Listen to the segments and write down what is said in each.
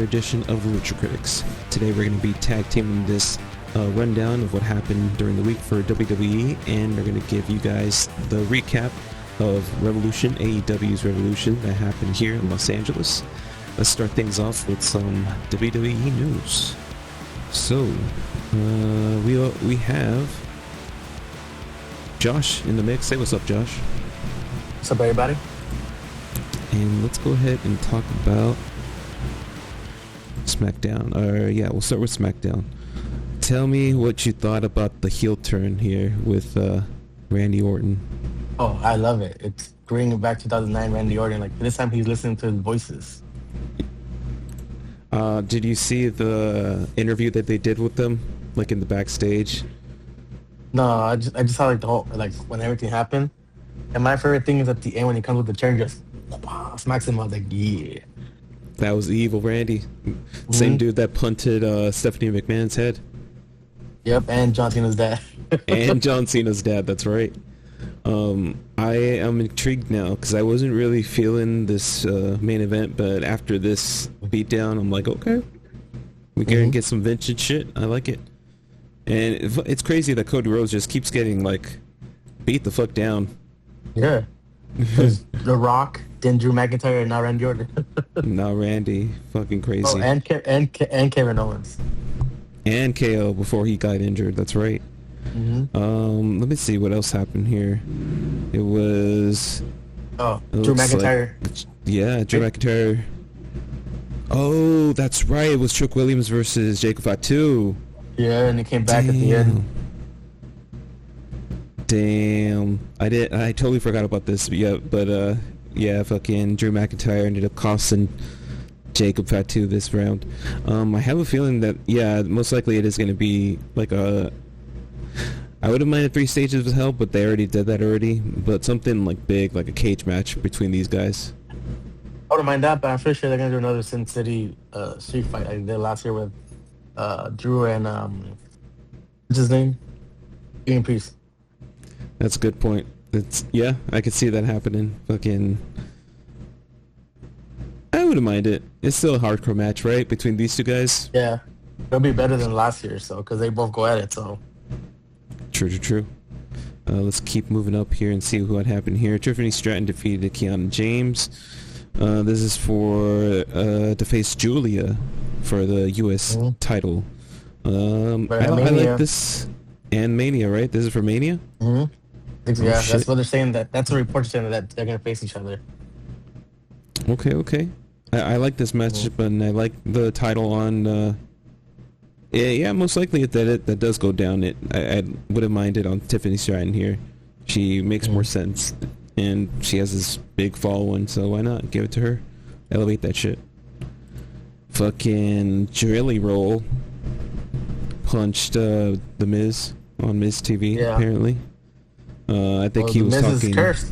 edition of Lucha Critics. Today we're going to be tag teaming this rundown of what happened during the week for WWE, and we're going to give you guys the recap of Revolution, AEW's Revolution that happened here in Los Angeles. Let's start things off with some WWE news. So, we have Josh in the mix. Say what's up, Josh. What's up, everybody? And let's go ahead and talk about SmackDown. We'll start with SmackDown. Tell me what you thought about the heel turn here with Randy Orton. Oh, I love it. It's bringing back 2009 Randy Orton. Like, this time he's listening to his voices. Did you see the interview that they did with them, like in the backstage? No, I just saw like the whole, like when everything happened. And my favorite thing is at the end when he comes with the chair and just smacks him. I was like, yeah. That was evil Randy. Same dude that punted Stephanie McMahon's head. Yep, and John Cena's dad. And John Cena's dad, that's right. I am intrigued now because I wasn't really feeling this main event, but after this beatdown, I'm like, okay, we can get some vintage shit. I like it. And it's crazy that Cody Rhodes just keeps getting like beat the fuck down. Yeah. The Rock, then Drew McIntyre, and now Randy Orton. Now Randy, fucking crazy. Oh, and Kevin Owens. And KO before he got injured. That's right. Let me see what else happened here. It was Drew McIntyre. Drew McIntyre. Oh, that's right. It was Trick Williams versus Jacob Fatu. Yeah, and he came back at the end. Damn. I totally forgot about this. Fucking Drew McIntyre ended up costing Jacob Fatu this round. I have a feeling that most likely it is going to be like I would have minded 3 stages of hell, but they already did that already. But something like big, like a cage match between these guys. I wouldn't mind that, but I'm pretty sure they're gonna do another Sin City street fight like they did last year with Drew and what's his name? Ian Priest. That's a good point. I could see that happening. Fucking, I wouldn't mind it. It's still a hardcore match, right, between these two guys? Yeah, it'll be better than last year, so because they both go at it. So true. Let's keep moving up here and see what happened here. Tiffany Stratton defeated Kiana James. This is for to face Julia for the U.S. title. I like this. And Mania, right? This is for Mania? That's what they're saying. That's what reports saying that they're going to face each other. Okay. I like this matchup, and I like the title on... most likely that does go down. I wouldn't mind it on Tiffany Stratton here. She makes more sense, and she has this big following, so why not give it to her? Elevate that shit. Fucking Drilly Roll punched The Miz on Miz TV, apparently. I think he was Miz talking... is cursed.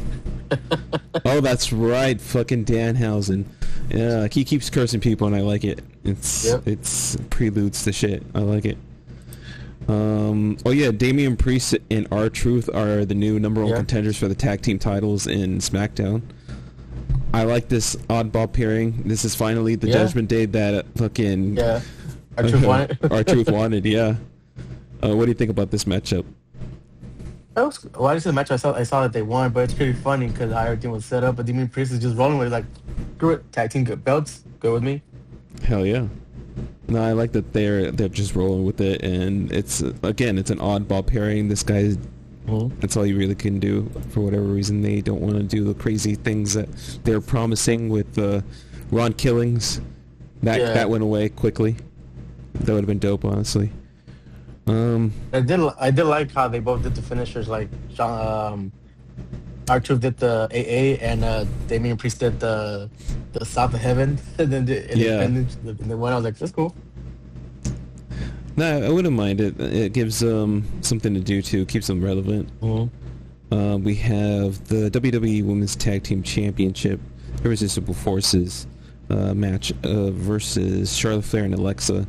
Oh, that's right, fucking Danhausen. Yeah, he keeps cursing people, and I like it. It's preludes to shit. I like it. Damian Priest and R-Truth are the new number 1 contenders for the tag team titles in SmackDown. I like this oddball pairing. This is finally the Judgment Day that fucking R-Truth wanted. R-Truth wanted. Yeah. What do you think about this matchup? I just see the match. I saw that they won, but it's pretty funny because how everything was set up. But Damian Priest is just rolling with it, like, screw it, tag team good belts, go with me. Hell yeah. No, I like that they're just rolling with it, and it's an oddball pairing. This guy, that's all you really can do. For whatever reason, they don't want to do the crazy things that they're promising with Ron Killings. That went away quickly. That would have been dope, honestly. I did like how they both did the finishers. Like R-Truth did the AA and Damian Priest did the South of Heaven, and then the one I was like, that's cool. No, I wouldn't mind it. It gives something to do too, keeps them relevant. We have the WWE Women's Tag Team Championship Irresistible Forces match versus Charlotte Flair and Alexa.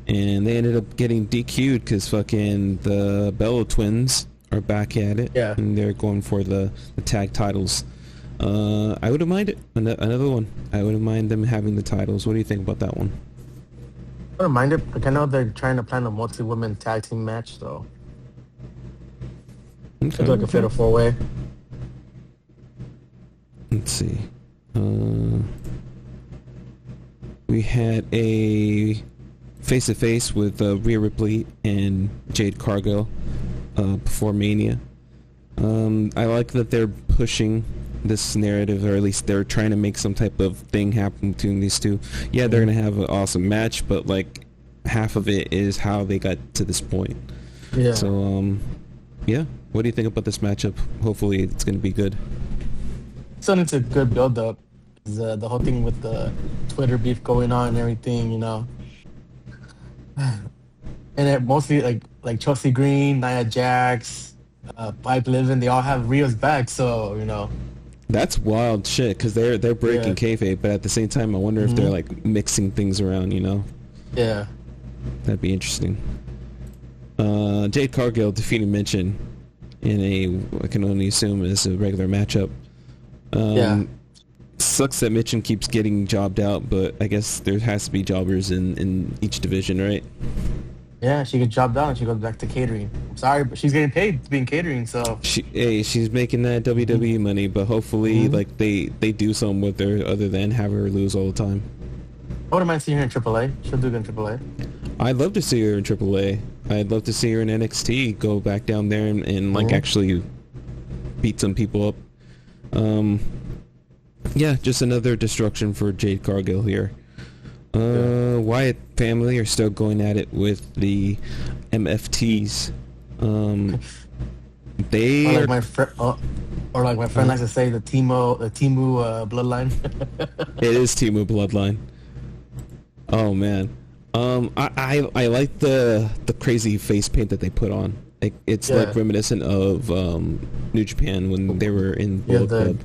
And they ended up getting DQ'd because fucking the Bello twins are back at it. Yeah. And they're going for the tag titles. I wouldn't mind it. Another one. I wouldn't mind them having the titles. What do you think about that one? I don't mind it. Like, I know they're trying to plan a multi-women tag team match, so Okay, it's like a fatal 4-way. Let's see. We had a face-to-face with Rhea Ripley and Jade Cargill before Mania. I like that they're pushing this narrative, or at least they're trying to make some type of thing happen between these two. Yeah, they're gonna have an awesome match, but like half of it is how they got to this point. Yeah. So, yeah. What do you think about this matchup? Hopefully, it's gonna be good. So it's a good build-up. The whole thing with the Twitter beef going on and everything, you know. And it mostly like Chelsea Green, Nia Jax, Pipe Livin, they all have Rhea's back, so you know. That's wild shit, because they're breaking kayfabe, but at the same time, I wonder if they're like mixing things around, you know? Yeah. That'd be interesting. Jade Cargill defeated Michin in I can only assume is a regular matchup. Sucks that Michin keeps getting jobbed out, but I guess there has to be jobbers in each division, right? Yeah, she gets jobbed out and she goes back to catering. I'm sorry, but she's getting paid to be in catering, so she's making that WWE money, but hopefully like they do something with her other than have her lose all the time. I wouldn't mind seeing her in AAA. She'll do good in AAA. I'd love to see her in AAA. I'd love to see her in NXT, go back down there and like actually beat some people up. Yeah, just another destruction for Jade Cargill here. Wyatt family are still going at it with the MFTs. They or like my friend likes to say, the Timu bloodline. It is Timu bloodline. Oh man, I like the crazy face paint that they put on. It's like reminiscent of New Japan when they were in Bullet Club.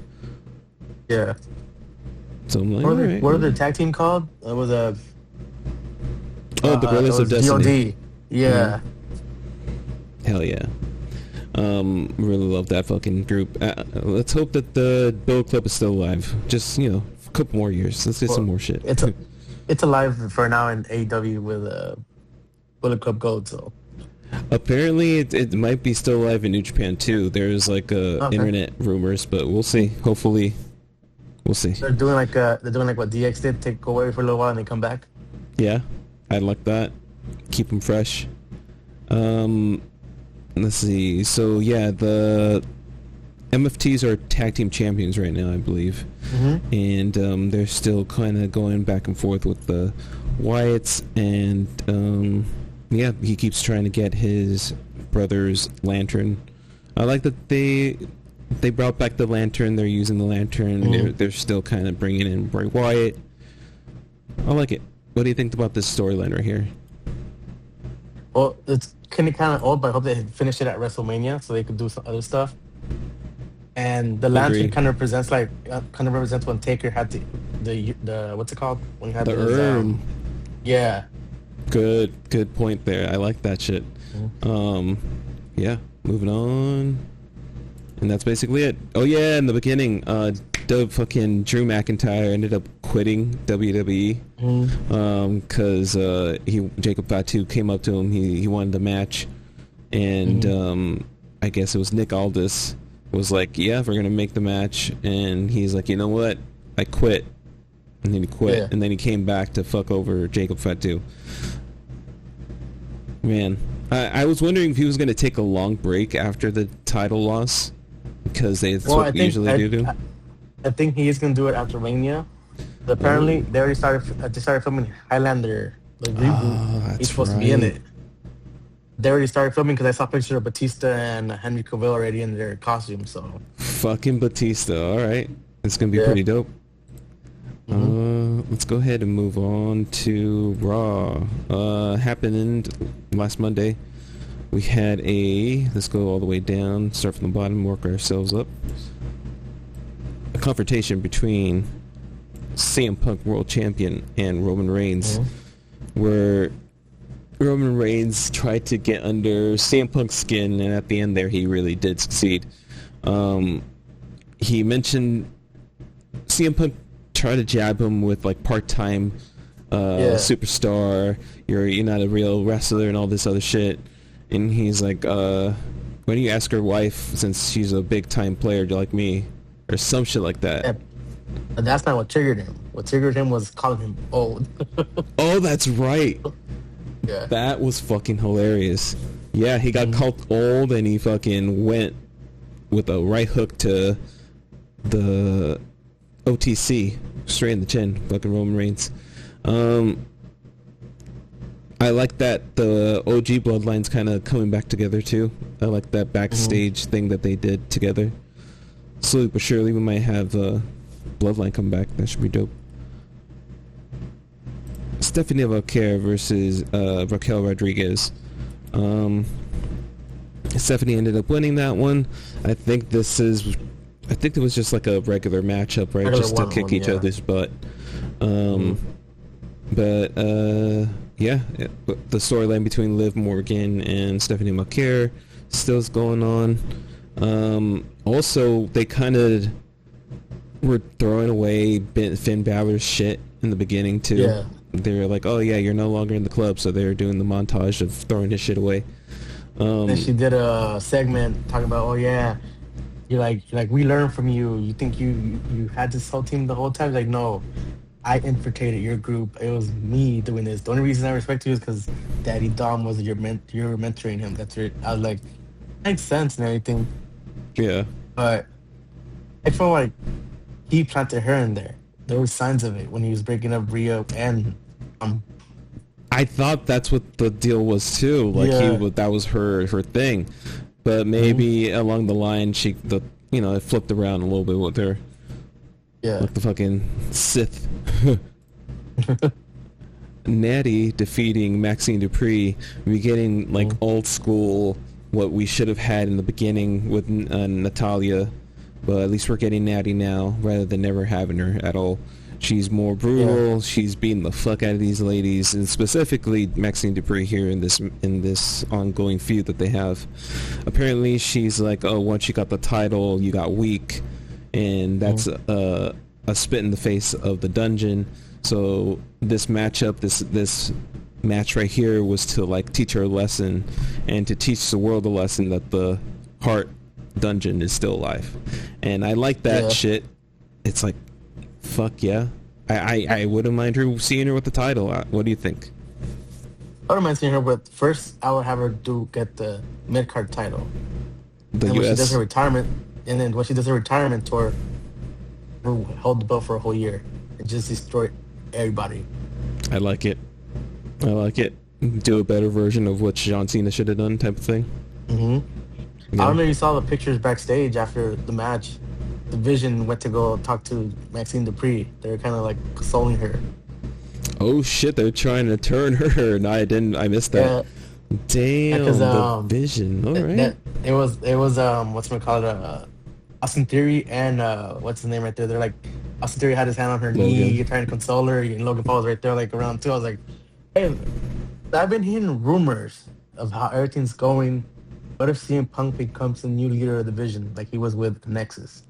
Yeah. So I'm like, what are their tag team called? It was a. The Brothers of Destiny. DOD. Yeah. Hell yeah. Really love that fucking group. Let's hope that the Bullet Club is still alive. Just, you know, a couple more years. Let's get some more shit. It's alive for now in AEW with Bullet Club Gold, so. Apparently, it might be still alive in New Japan too. There's like internet rumors, but we'll see. Hopefully, we'll see. They're doing like what DX did, take away for a little while and they come back. Yeah, I'd like that. Keep them fresh. Let's see. So yeah, the MFTs are tag team champions right now, I believe, and they're still kind of going back and forth with the Wyatts, and yeah, he keeps trying to get his brother's lantern. I like that they brought back the lantern. They're using the lantern. They're still kind of bringing in Bray Wyatt. I like it. What do you think about this storyline right here? Well, it's kind of old, but I hope they finish it at WrestleMania so they could do some other stuff. And the lantern kind of represents when Taker had the what's it called when he had the urn. Yeah. Good point there. I like that shit. Yeah, moving on. And that's basically it. Oh yeah, in the beginning, fucking Drew McIntyre ended up quitting WWE because Jacob Fatu came up to him. He wanted a match, and I guess it was Nick Aldis was like, yeah, we're gonna make the match, and he's like, you know what, I quit. And then he quit, and then he came back to fuck over Jacob Fatu. Man, I was wondering if he was going to take a long break after the title loss, because that's what they usually do. I think he is going to do it after Mania. But apparently, they already started filming Highlander, the reboot. He's supposed to be in it. They already started filming because I saw pictures of Batista and Henry Cavill already in their costumes. So fucking Batista, all right, it's going to be pretty dope. Let's go ahead and move on to Raw. Happened last Monday. We had let's go all the way down, start from the bottom, work ourselves up. A confrontation between CM Punk World Champion and Roman Reigns, where Roman Reigns tried to get under CM Punk's skin, and at the end there he really did succeed. He mentioned CM Punk tried to jab him with like part-time superstar, you're not a real wrestler and all this other shit. And he's like, why don't you ask her wife, since she's a big time player like me, or some shit like that. Yeah. But that's not what triggered him. What triggered him was calling him old. Oh, that's right. Yeah. That was fucking hilarious. Yeah, he got called old, and he fucking went with a right hook to the OTC, straight in the chin, fucking Roman Reigns. I like that the OG bloodline's kind of coming back together too. I like that backstage thing that they did together. Slowly but surely, we might have bloodline come back. That should be dope. Stephanie Valkyrie versus Raquel Rodriguez. Stephanie ended up winning that one. I think it was just like a regular matchup, right? Just to kick each other's butt. But yeah, the storyline between Liv Morgan and Stephanie McCare still is going on. Also, they kind of were throwing away Finn Balor's shit in the beginning too. Yeah. They were like, "Oh yeah, you're no longer in the club," so they were doing the montage of throwing his shit away. And she did a segment talking about, "Oh yeah, you're like we learned from you. You think you had this whole team the whole time?" Like, no, I infiltrated your group. It was me doing this. The only reason I respect you is because Daddy Dom was you're mentoring him. That's it. I was like, makes sense and everything. Yeah. But I felt like he planted her in there. There were signs of it when he was breaking up Rhea and I thought that's what the deal was too. Like that was her thing. But maybe along the line it flipped around a little bit with her. Yeah. Like the fucking Sith. Natty defeating Maxine Dupree. We're getting like old school, what we should have had in the beginning with Natalia. But at least we're getting Natty now rather than never having her at all. She's more brutal. Yeah. She's beating the fuck out of these ladies, and specifically Maxine Dupree here in this ongoing feud that they have. Apparently, she's like, "Oh, once you got the title, you got weak," and that's a spit in the face of the dungeon. So this matchup, this match right here, was to like teach her a lesson, and to teach the world a lesson that the heart dungeon is still alive. And I like that shit. It's like, fuck yeah. I wouldn't mind her seeing her with the title. What do you think? I wouldn't mind seeing her, but first I would have her get the mid-card title. The US. when she does her retirement, and then when she does her retirement tour, hold the belt for a whole year and just destroy everybody. I like it. Do a better version of what John Cena should have done, type of thing. Yeah. I don't know if you saw the pictures backstage after the match. The Vision went to go talk to Maxine Dupree. They were kind of like consoling her. Oh shit! They're trying to turn her. No, I didn't. I missed that. Yeah. Damn, the Vision. All right. It was whatchamacallit, Austin Theory and what's his name right there? They're like, Austin Theory had his hand on her knee. You're trying to console her. And Logan Paul was right there, like around too. I was like, hey, I've been hearing rumors of how everything's going. What if CM Punk becomes the new leader of the Vision, like he was with Nexus?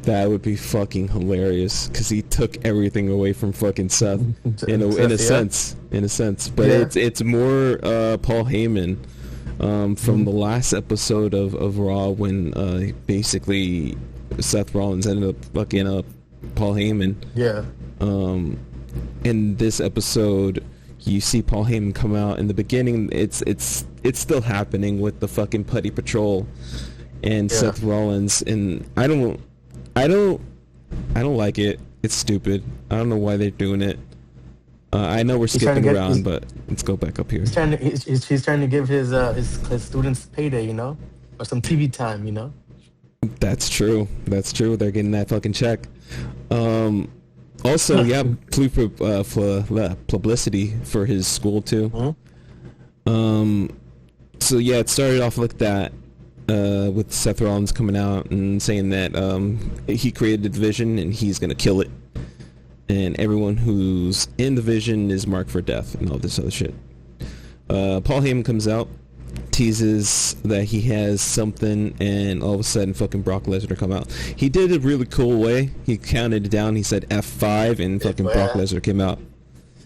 That would be fucking hilarious, because he took everything away from fucking Seth in a sense. But it's more Paul Heyman from the last episode of Raw, when basically Seth Rollins ended up fucking up Paul Heyman. Yeah. In this episode, you see Paul Heyman come out. In the beginning, it's still happening with the fucking Putty Patrol and Seth Rollins, and I don't like it. It's stupid. I don't know why they're doing it. I know we're skipping around, but let's go back up here. He's trying to give his students payday, or some TV time, That's true. They're getting that fucking check. Also, publicity for his school too. So yeah, it started off like that, with Seth Rollins coming out and saying that he created the Division and he's gonna kill it, and everyone who's in the Division is marked for death and all this other shit. Paul Heyman comes out, teases that he has something, and all of a sudden fucking Brock Lesnar come out. He did it a really cool way. He counted it down. He said F5, and fucking Brock Lesnar came out.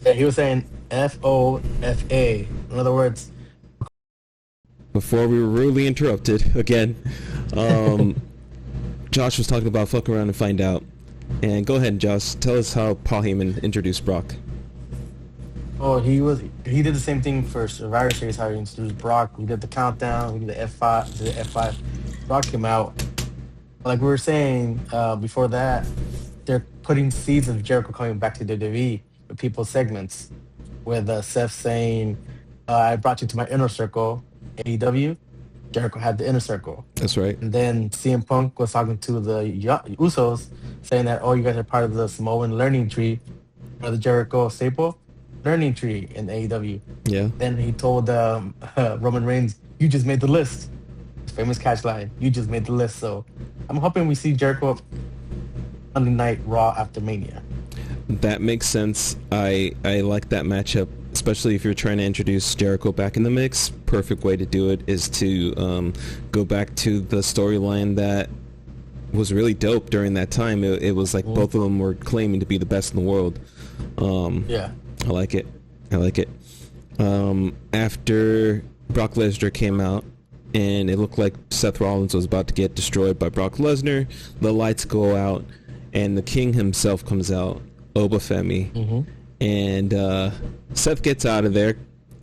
Yeah, he was saying FOFA. In other words, Before we were rudely interrupted again, Josh was talking about fuck around and find out. And go ahead, Josh. Tell us how Paul Heyman introduced Brock. he did the same thing for Survivor Series. How he introduced Brock. We did the countdown. We did the F5. The F5. Brock came out. Like we were saying before that, they're putting seeds of Jericho coming back to WWE with people's segments, with Seth saying, "I brought you to my inner circle." AEW, Jericho had the inner circle. That's right. And then CM Punk was talking to the Usos, saying that, "Oh, you guys are part of the Samoan learning tree, or the Jericho staple learning tree in AEW." Yeah. Then he told Roman Reigns, "You just made the list." His famous catch line, "You just made the list." So I'm hoping we see Jericho Monday Night Raw after Mania. That makes sense. I like that matchup, especially if you're trying to introduce Jericho back in the mix. Perfect way to do it is to go back to the storyline that was really dope during that time. It was like both of them were claiming to be the best in the world. Yeah. I like it. After Brock Lesnar came out, and it looked like Seth Rollins was about to get destroyed by Brock Lesnar, the lights go out, and the King himself comes out, Oba Femi, and Seth gets out of there,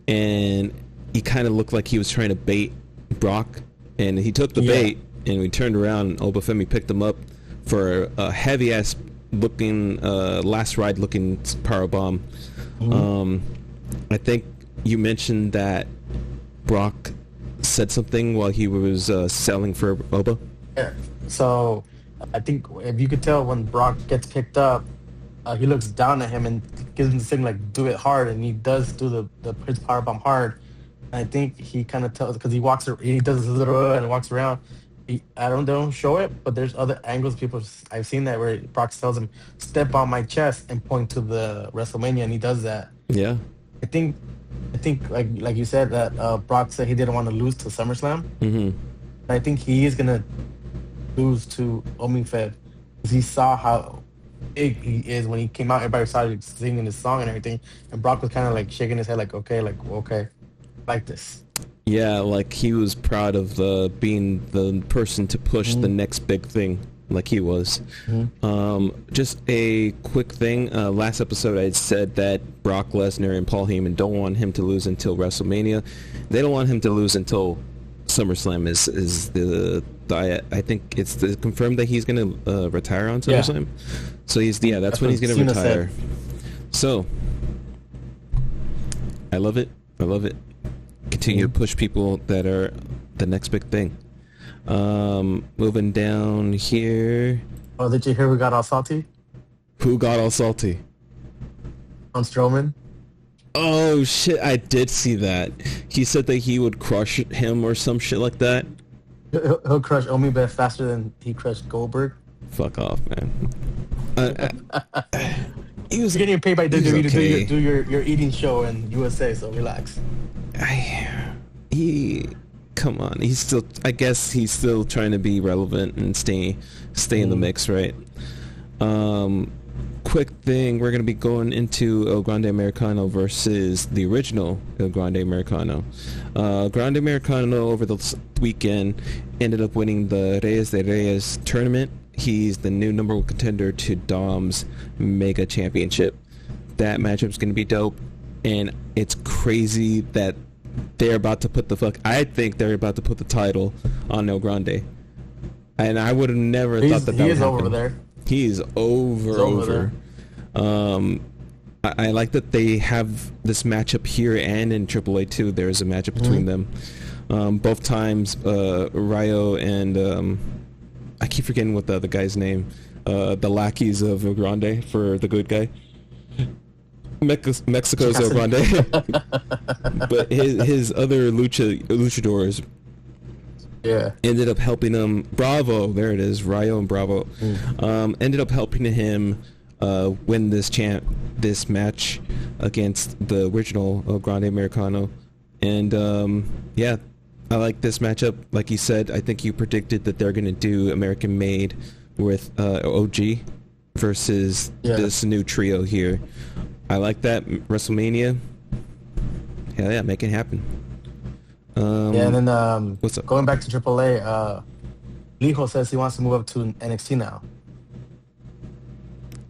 and he kind of looked like he was trying to bait Brock, and he took the bait, and we turned around, and Oba Femi picked him up for a heavy-ass looking, last ride looking powerbomb. I think you mentioned that Brock said something while he was selling for Oba. Yeah. So I think if you could tell when Brock gets picked up, he looks down at him and gives him the signal like do it hard, and he does do his powerbomb hard. And I think he kind of tells because he does his little and walks around. I don't show it, but there's other angles people I've seen that where Brock tells him step on my chest and point to the WrestleMania, and he does that. Yeah. I think like you said that Brock said he didn't want to lose to SummerSlam. Mm-hmm. I think he is gonna lose to Omifed because he saw how big he is when he came out. Everybody started singing his song and everything, and Brock was kind of like shaking his head, like okay, like this. Yeah, like he was proud of being the person to push the next big thing, like he was. Just a quick thing. Last episode, I had said that Brock Lesnar and Paul Heyman don't want him to lose until WrestleMania. They don't want him to lose until SummerSlam. Is the I think it's confirmed that he's going to retire on SummerSlam. So that's when he's going to retire. So I love it. Continue to push people that are the next big thing. Moving down here. Oh, did you hear who got all salty? Who got all salty? On Strowman. Oh shit, I did see that. He said that he would crush him or some shit like that. He'll crush Omibet faster than he crushed Goldberg. Fuck off, man. He was getting paid by WWE to do your eating show in USA, so relax. Come on. I guess he's still trying to be relevant and stay in the mix, right? Quick thing, we're going to be going into El Grande Americano versus the original El Grande Americano. Grande Americano over the weekend ended up winning the Reyes de Reyes tournament. He's the new number one contender to Dom's Mega Championship. That matchup's going to be dope, and it's crazy that they're about to put I think they're about to put the title on El Grande. And I would have never thought that would happen. He is over there. He's over. I like that they have this matchup here and in AAA too. There's a matchup between them. Both times, Rayo and I keep forgetting what the other guy's name. The lackeys of El Grande for the good guy. Mexico's El Grande. But his other luchadors ended up helping him. Bravo, there it is. Rayo and Bravo ended up helping him win this match against the original El Grande Americano. And I like this matchup. Like you said, I think you predicted that they're going to do American Made with OG versus this new trio here. I like that. WrestleMania. Hell yeah, make it happen. Yeah, and then what's up? Going back to AAA, Lijo says he wants to move up to NXT now.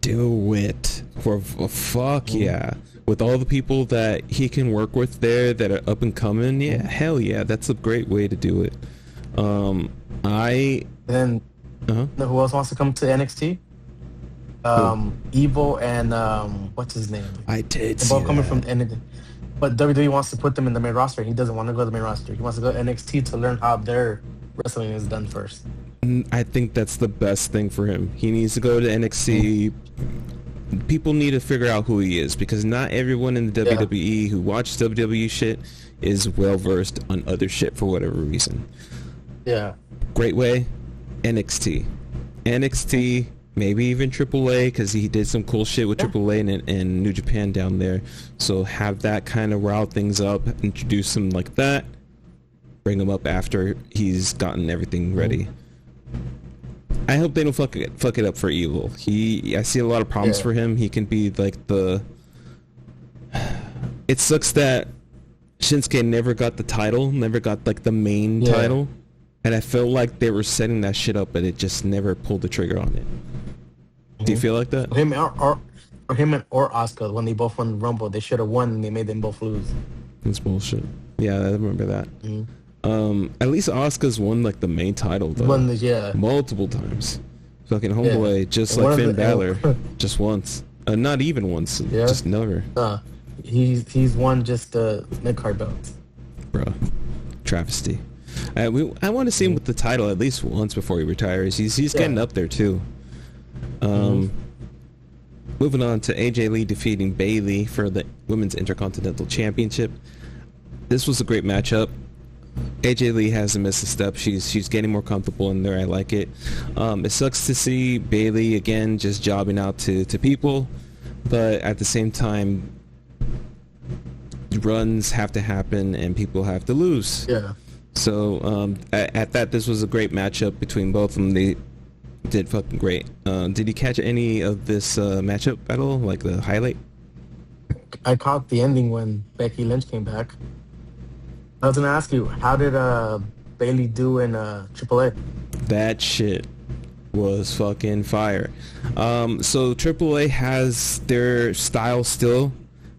Do it. Fuck yeah. With all the people that he can work with there that are up and coming, yeah, hell yeah, that's a great way to do it. And then who else wants to come to NXT? Evo and what's his name? I did. They're both coming from NXT. But WWE wants to put them in the main roster. He doesn't want to go to the main roster. He wants to go to NXT to learn how their wrestling is done first. I think that's the best thing for him. He needs to go to NXT. People need to figure out who he is, because not everyone in the WWE who watches WWE shit is well versed on other shit for whatever reason. Yeah. Great way, NXT. NXT, maybe even AAA, because he did some cool shit with AAA and New Japan down there. So have that kind of rile things up, introduce him like that, bring him up after he's gotten everything ready. I hope they don't fuck it up for Evil. I see a lot of problems for him. He can be like the... It sucks that Shinsuke never got the title, never got like the main title. And I felt like they were setting that shit up, but it just never pulled the trigger on it. Do you feel like that? Him or Asuka, when they both won the Rumble, they should have won and they made them both lose. That's bullshit. Yeah, I remember that. At least Asuka's won like the main title though. Multiple times. Fucking homeboy, just like Finn Balor, just once. Not even once. Just never. He's won just the mid-card belts. Bruh. Travesty. I want to see him with the title at least once before he retires. He's getting up there too. Moving on to AJ Lee defeating Bayley for the Women's Intercontinental Championship. This was a great matchup. AJ Lee hasn't missed a step. She's getting more comfortable in there. I like it. It sucks to see Bayley again just jobbing out to people, but at the same time, runs have to happen and people have to lose. Yeah. So at that, this was a great matchup between both of them. They did fucking great. Did you catch any of this matchup at all? Like the highlight? I caught the ending when Becky Lynch came back. I was gonna ask you, how did Bayley do in AAA? That shit was fucking fire. So AAA has their style still.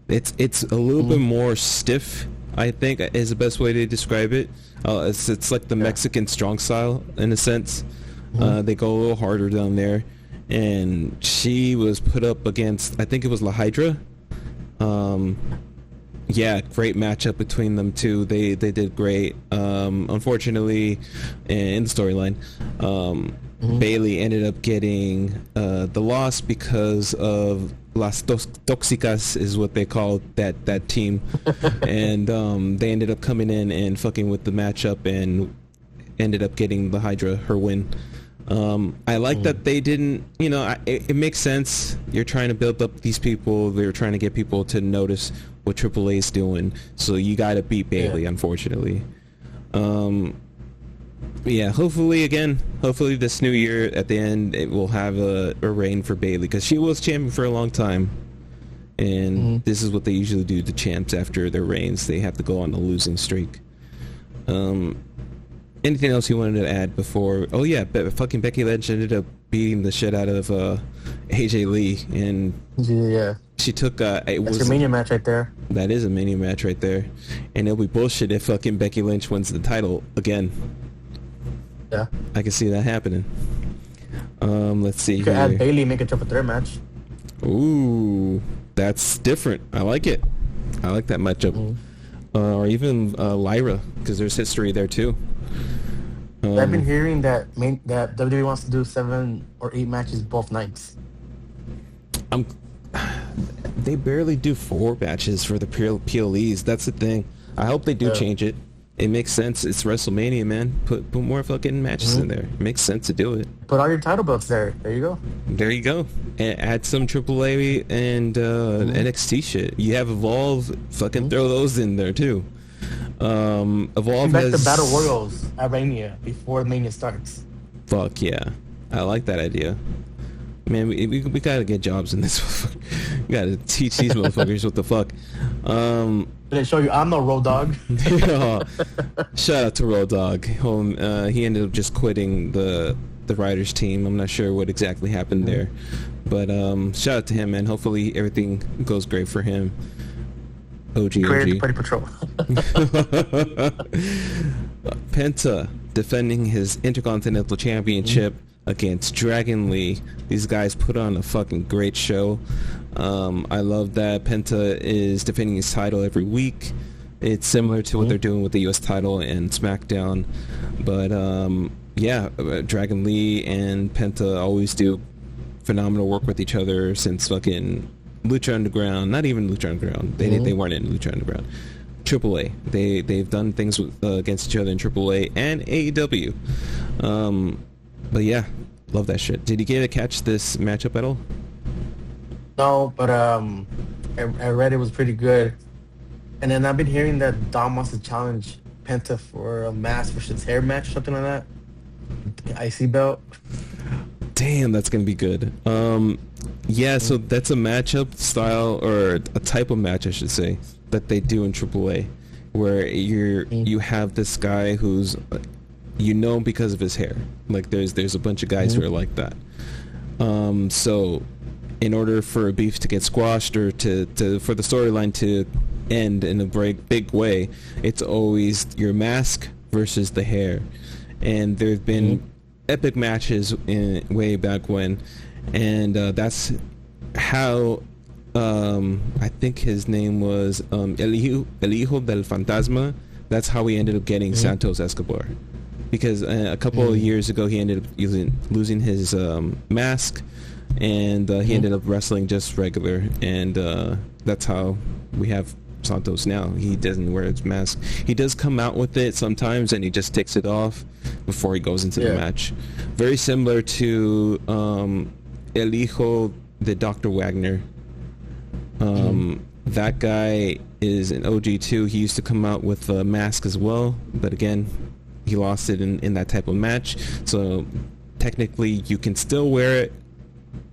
It's a little bit more stiff, I think, is the best way to describe it. It's like the Mexican strong style in a sense. They go a little harder down there, and she was put up against, I think it was La Hydra. Yeah, great matchup between them two. They did great. Unfortunately, in the storyline, Bayley ended up getting the loss because of Las Toxicas is what they call that team, and they ended up coming in and fucking with the matchup and ended up getting the Hydra her win. I like that they didn't, it makes sense. You're trying to build up these people. They're trying to get people to notice what AAA is doing. So you got to beat Bayley, unfortunately. Yeah, hopefully this new year at the end, it will have a reign for Bayley, because she was champion for a long time. And this is what they usually do to champs after their reigns. They have to go on a losing streak. Anything else you wanted to add before? Oh yeah, fucking Becky Lynch ended up beating the shit out of AJ Lee, and she took that's your Mania match right there. That is a Mania match right there, and it'll be bullshit if fucking Becky Lynch wins the title again. Yeah, I can see that happening. Let's see. You could add Bayley, make a triple threat match. Ooh, that's different. I like it. I like that matchup. Or even Lyra, because there's history there too. I've been hearing that WWE wants to do 7 or 8 matches both nights. They barely do 4 matches for the PLEs. That's the thing. I hope they do change it. It makes sense. It's WrestleMania, man. Put more fucking matches in there. It makes sense to do it. Put all your title belts there. There you go. There you go. And add some AAA and NXT shit. You have Evolve. Fucking throw those in there too. Evolve back to Battle Royals at Mania before Mania starts. Fuck yeah. I like that idea. Man, we gotta get jobs in this. gotta teach these motherfuckers what the fuck. Did I show you I'm no Road Dog? Shout out to Road Dog. He ended up just quitting the Riders team. I'm not sure what exactly happened there, but shout out to him, man. Hopefully everything goes great for him. OG. Party Patrol. Penta defending his Intercontinental Championship against Dragon Lee. These guys put on a fucking great show. I love that Penta is defending his title every week. It's similar to what they're doing with the US title and SmackDown, but Dragon Lee and Penta always do phenomenal work with each other since fucking Lucha Underground. Not even Lucha Underground. They weren't in Lucha Underground. AAA. They've done things against each other in AAA and AEW. But yeah, love that shit. Did you get to catch this matchup at all? No, but I read it was pretty good. And then I've been hearing that Dom wants to challenge Penta for a mask versus hair match, something like that. The IC belt. Damn, that's gonna be good. So that's a matchup style, or a type of match, I should say, that they do in AAA, where you have this guy who's because of his hair. Like there's a bunch of guys who are like that. So in order for a beef to get squashed, or for the storyline to end in a big way, it's always your mask versus the hair. And there've been epic matches way back when, and that's how I think his name was El Hijo del Fantasma. That's how we ended up getting Santos Escobar, because a couple of years ago he ended up losing his mask, and he ended up wrestling just regular, and that's how we have Santos now. He doesn't wear his mask. He does come out with it sometimes, and he just takes it off before he goes into the match. Very similar to El Hijo de Dr. Wagner. That guy is an OG too. He used to come out with a mask as well, but again, he lost it in that type of match. So technically you can still wear it,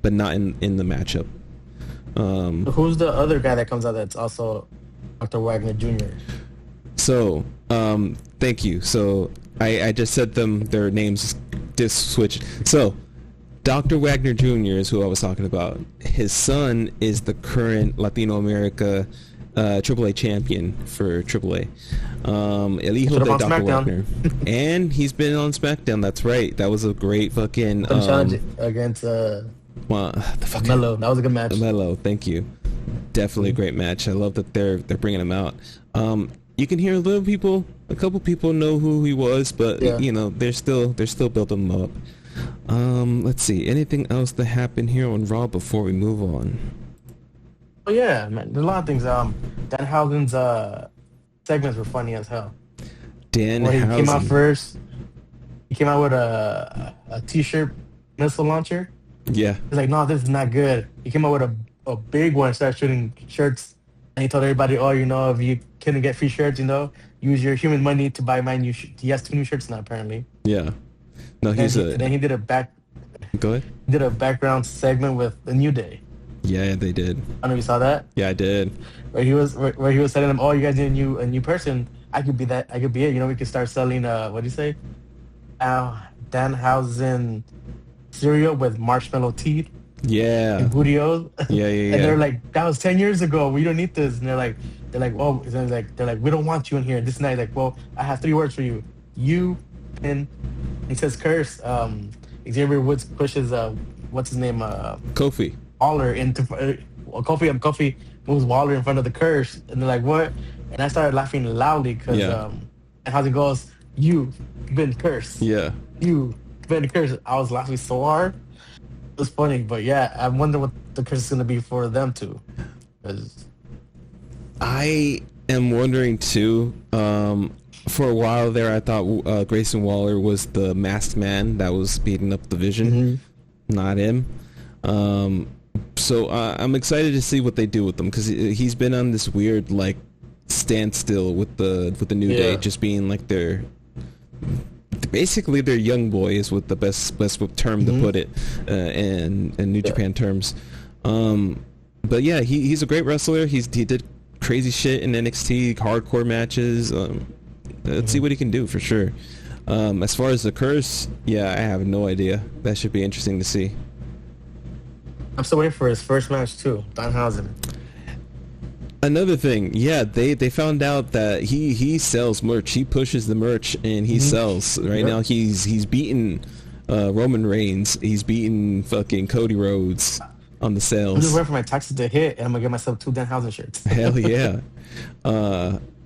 but not in the matchup. Who's the other guy that comes out that's also Dr. Wagner Jr.? So, thank you. So I just said their names just switched. So Dr. Wagner Jr. is who I was talking about. His son is the current Latino America AAA champion for AAA. El Hijo de Dr. Wagner. And he's been on SmackDown. That's right. That was a great fucking challenge against Melo. That was a good match. Melo, thank you. Definitely a great match. I love that they're bringing him out. You can hear a couple people know who he was, but they're still building him up. Let's see. Anything else that happened here on Raw before we move on? Oh yeah, man. There's a lot of things. Danhausen's segments were funny as hell. Danhausen. He came out first. He came out with a t-shirt missile launcher. Yeah. He's like, no, this is not good. He came out with a big one, started shooting shirts, and he told everybody, if you couldn't get free shirts, use your human money to buy my new he has 2 new shirts now, apparently. Yeah. No, then he did Go ahead. He did a background segment with the New Day. Yeah, they did. I don't know if you saw that. Yeah, I did. Where he was telling them, you guys need a new person. I could be that. I could be it. We could start selling. What do you say? Danhausen cereal with marshmallow teeth. Yeah. And Gurios. Yeah. And they're like, that was 10 years ago. We don't need this. And they're like, we don't want you in here. This night, I have 3 words for you. You and he says curse. Xavier Woods pushes what's his name? Kofi. Waller into Kofi moves Waller in front of the curse, and they're like, what? And I started laughing loudly because and how it goes, you've been cursed. Yeah. You've been cursed. I was laughing so hard. It was funny, but yeah, I wonder what the curse is gonna be for them too. I am wondering too. For a while there, I thought Grayson Waller was the masked man that was beating up the Vision, not him. So I'm excited to see what they do with him, because he's been on this weird standstill with the New Day, just being like basically their young boy is what the best term to put it in New Japan terms. But yeah, he's a great wrestler. He did crazy shit in NXT, hardcore matches. Let's see what he can do for sure. As far as the curse, yeah, I have no idea. That should be interesting to see. I'm still waiting for his first match too, Danhausen. Another thing, yeah, they found out that he sells merch. He pushes the merch and he sells. Right now, he's beaten Roman Reigns. He's beaten fucking Cody Rhodes on the sales. I'm just waiting for my taxes to hit, and I'm gonna get myself 2 Danhausen shirts. Hell yeah.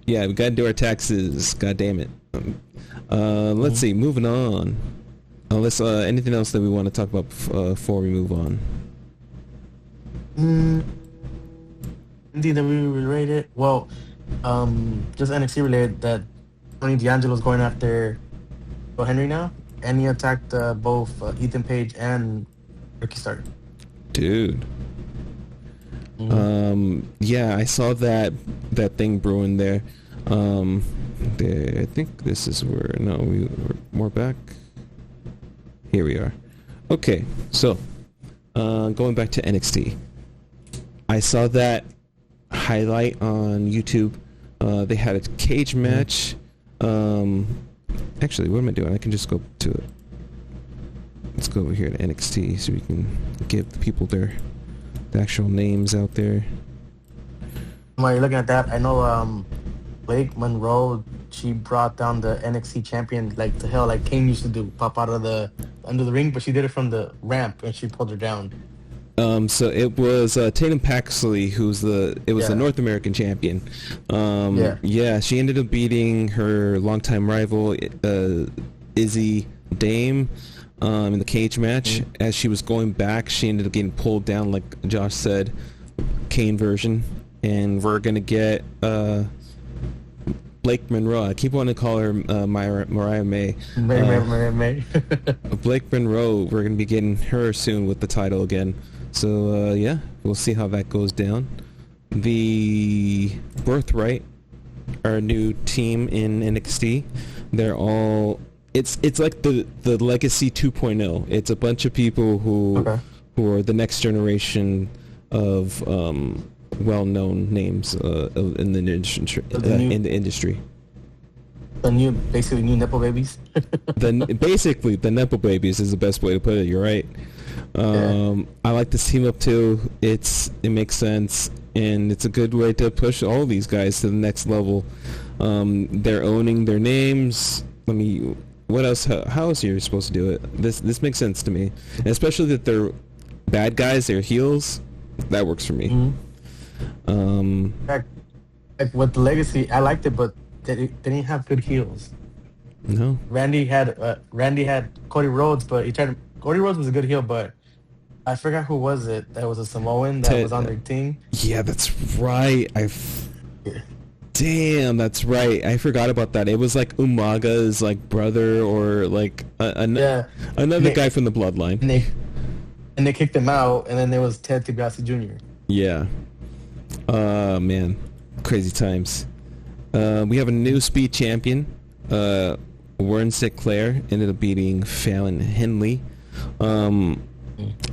Yeah, we gotta do our taxes. God damn it. Let's see. Moving on. Unless anything else that we want to talk about before we move on. DW related. Well, just NXT related. That Tony D'Angelo's going after Joe Henry now, and he attacked both Ethan Page and Ricky Stark. Dude. Yeah, I saw that thing brewing there. I think this is where we're more back. Here we are. Okay, so going back to NXT, I saw that highlight on YouTube. They had a cage match. Actually, what am I doing? I can just go to it. Let's go over here to NXT so we can give the people the actual names out there. While you're looking at that, I know Blake Monroe, she brought down the NXT champion like the hell, like Kane used to do, pop out of the under the ring, but she did it from the ramp and she pulled her down. So it was Tatum Paxley who's the North American champion. Yeah, she ended up beating her longtime rival Izzy Dame in the cage match. As she was going back, she ended up getting pulled down, like Josh said, Kane version, and we're gonna get Blake Monroe. I keep wanting to call her Mariah May. Mariah May. Blake Monroe, we're going to be getting her soon with the title again. So, yeah, we'll see how that goes down. The Birthright, our new team in NXT, they're all... It's like the Legacy 2.0. It's a bunch of people who are the next generation of... well-known names in the industry. Basically new Nepo babies. Basically the Nepo babies is the best way to put it. You're right. I like this team up too. It makes sense, and it's a good way to push all these guys to the next level. They're owning their names. What else? How else are you supposed to do it? This makes sense to me, and especially that they're bad guys. They're heels. That works for me. Like with the Legacy, I liked it, but they didn't have good heels. No. Randy had Cody Rhodes, but Cody Rhodes was a good heel, but I forgot who was it. That was a Samoan that was on their team. Yeah, that's right. Damn, that's right. I forgot about that. It was like Umaga's like brother or like another guy from the bloodline. And they kicked him out, and then there was Ted DiBiase Jr. Yeah. Man, crazy times. We have a new speed champion. Warren Sinclair ended up beating Fallon Henley.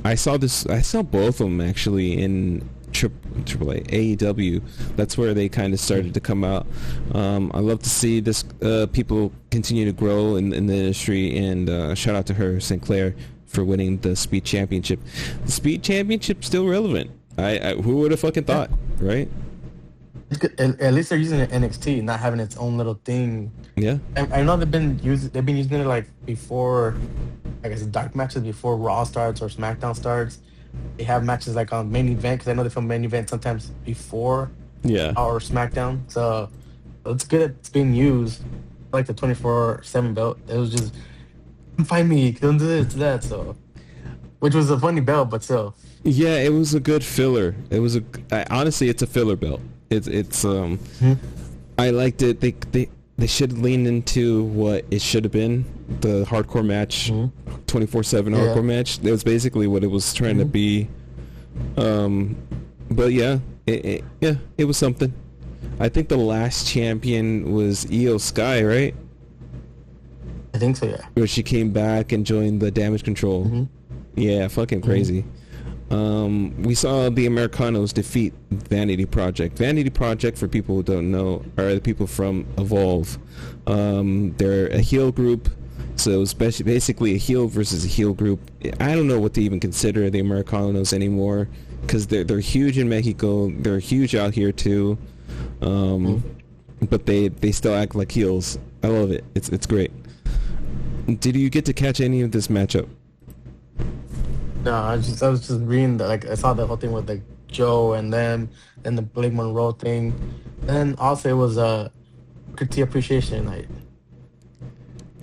I saw both of them actually in AAA, AEW. That's where they kind of started to come out. I love to see this people continue to grow in the industry, and shout out to her, Sinclair, for winning the speed championship. The speed championship's still relevant. Who would have fucking thought, right? At least they're using it in NXT, not having its own little thing. Yeah. I know they've been using it like before, I guess, dark matches before Raw starts or SmackDown starts. They have matches like on main event, because I know they film main event sometimes before or SmackDown. So it's good it's being used. I like the 24/7 belt. It was just, find me, don't do this, that. So, which was a funny belt, but still. Yeah, it was a good filler. Honestly, it's a filler belt. It's I liked it. They should lean into what it should have been, the hardcore match, 24/7 hardcore match. That was basically what it was trying to be. But yeah, it was something. I think the last champion was Io Sky, right? I think so, yeah. Where she came back and joined the Damage Control. Yeah, fucking crazy. We saw the Americanos defeat Vanity Project. Vanity Project, for people who don't know, are the people from Evolve. They're a heel group, so it's basically a heel versus a heel group. I don't know what to even consider the Americanos anymore, because they're huge in Mexico. They're huge out here too, but they still act like heels. I love it. It's great. Did you get to catch any of this matchup? No, I was just reading I saw the whole thing with like Joe and them, and the Blake Monroe thing, and also it was Booker T Appreciation Night.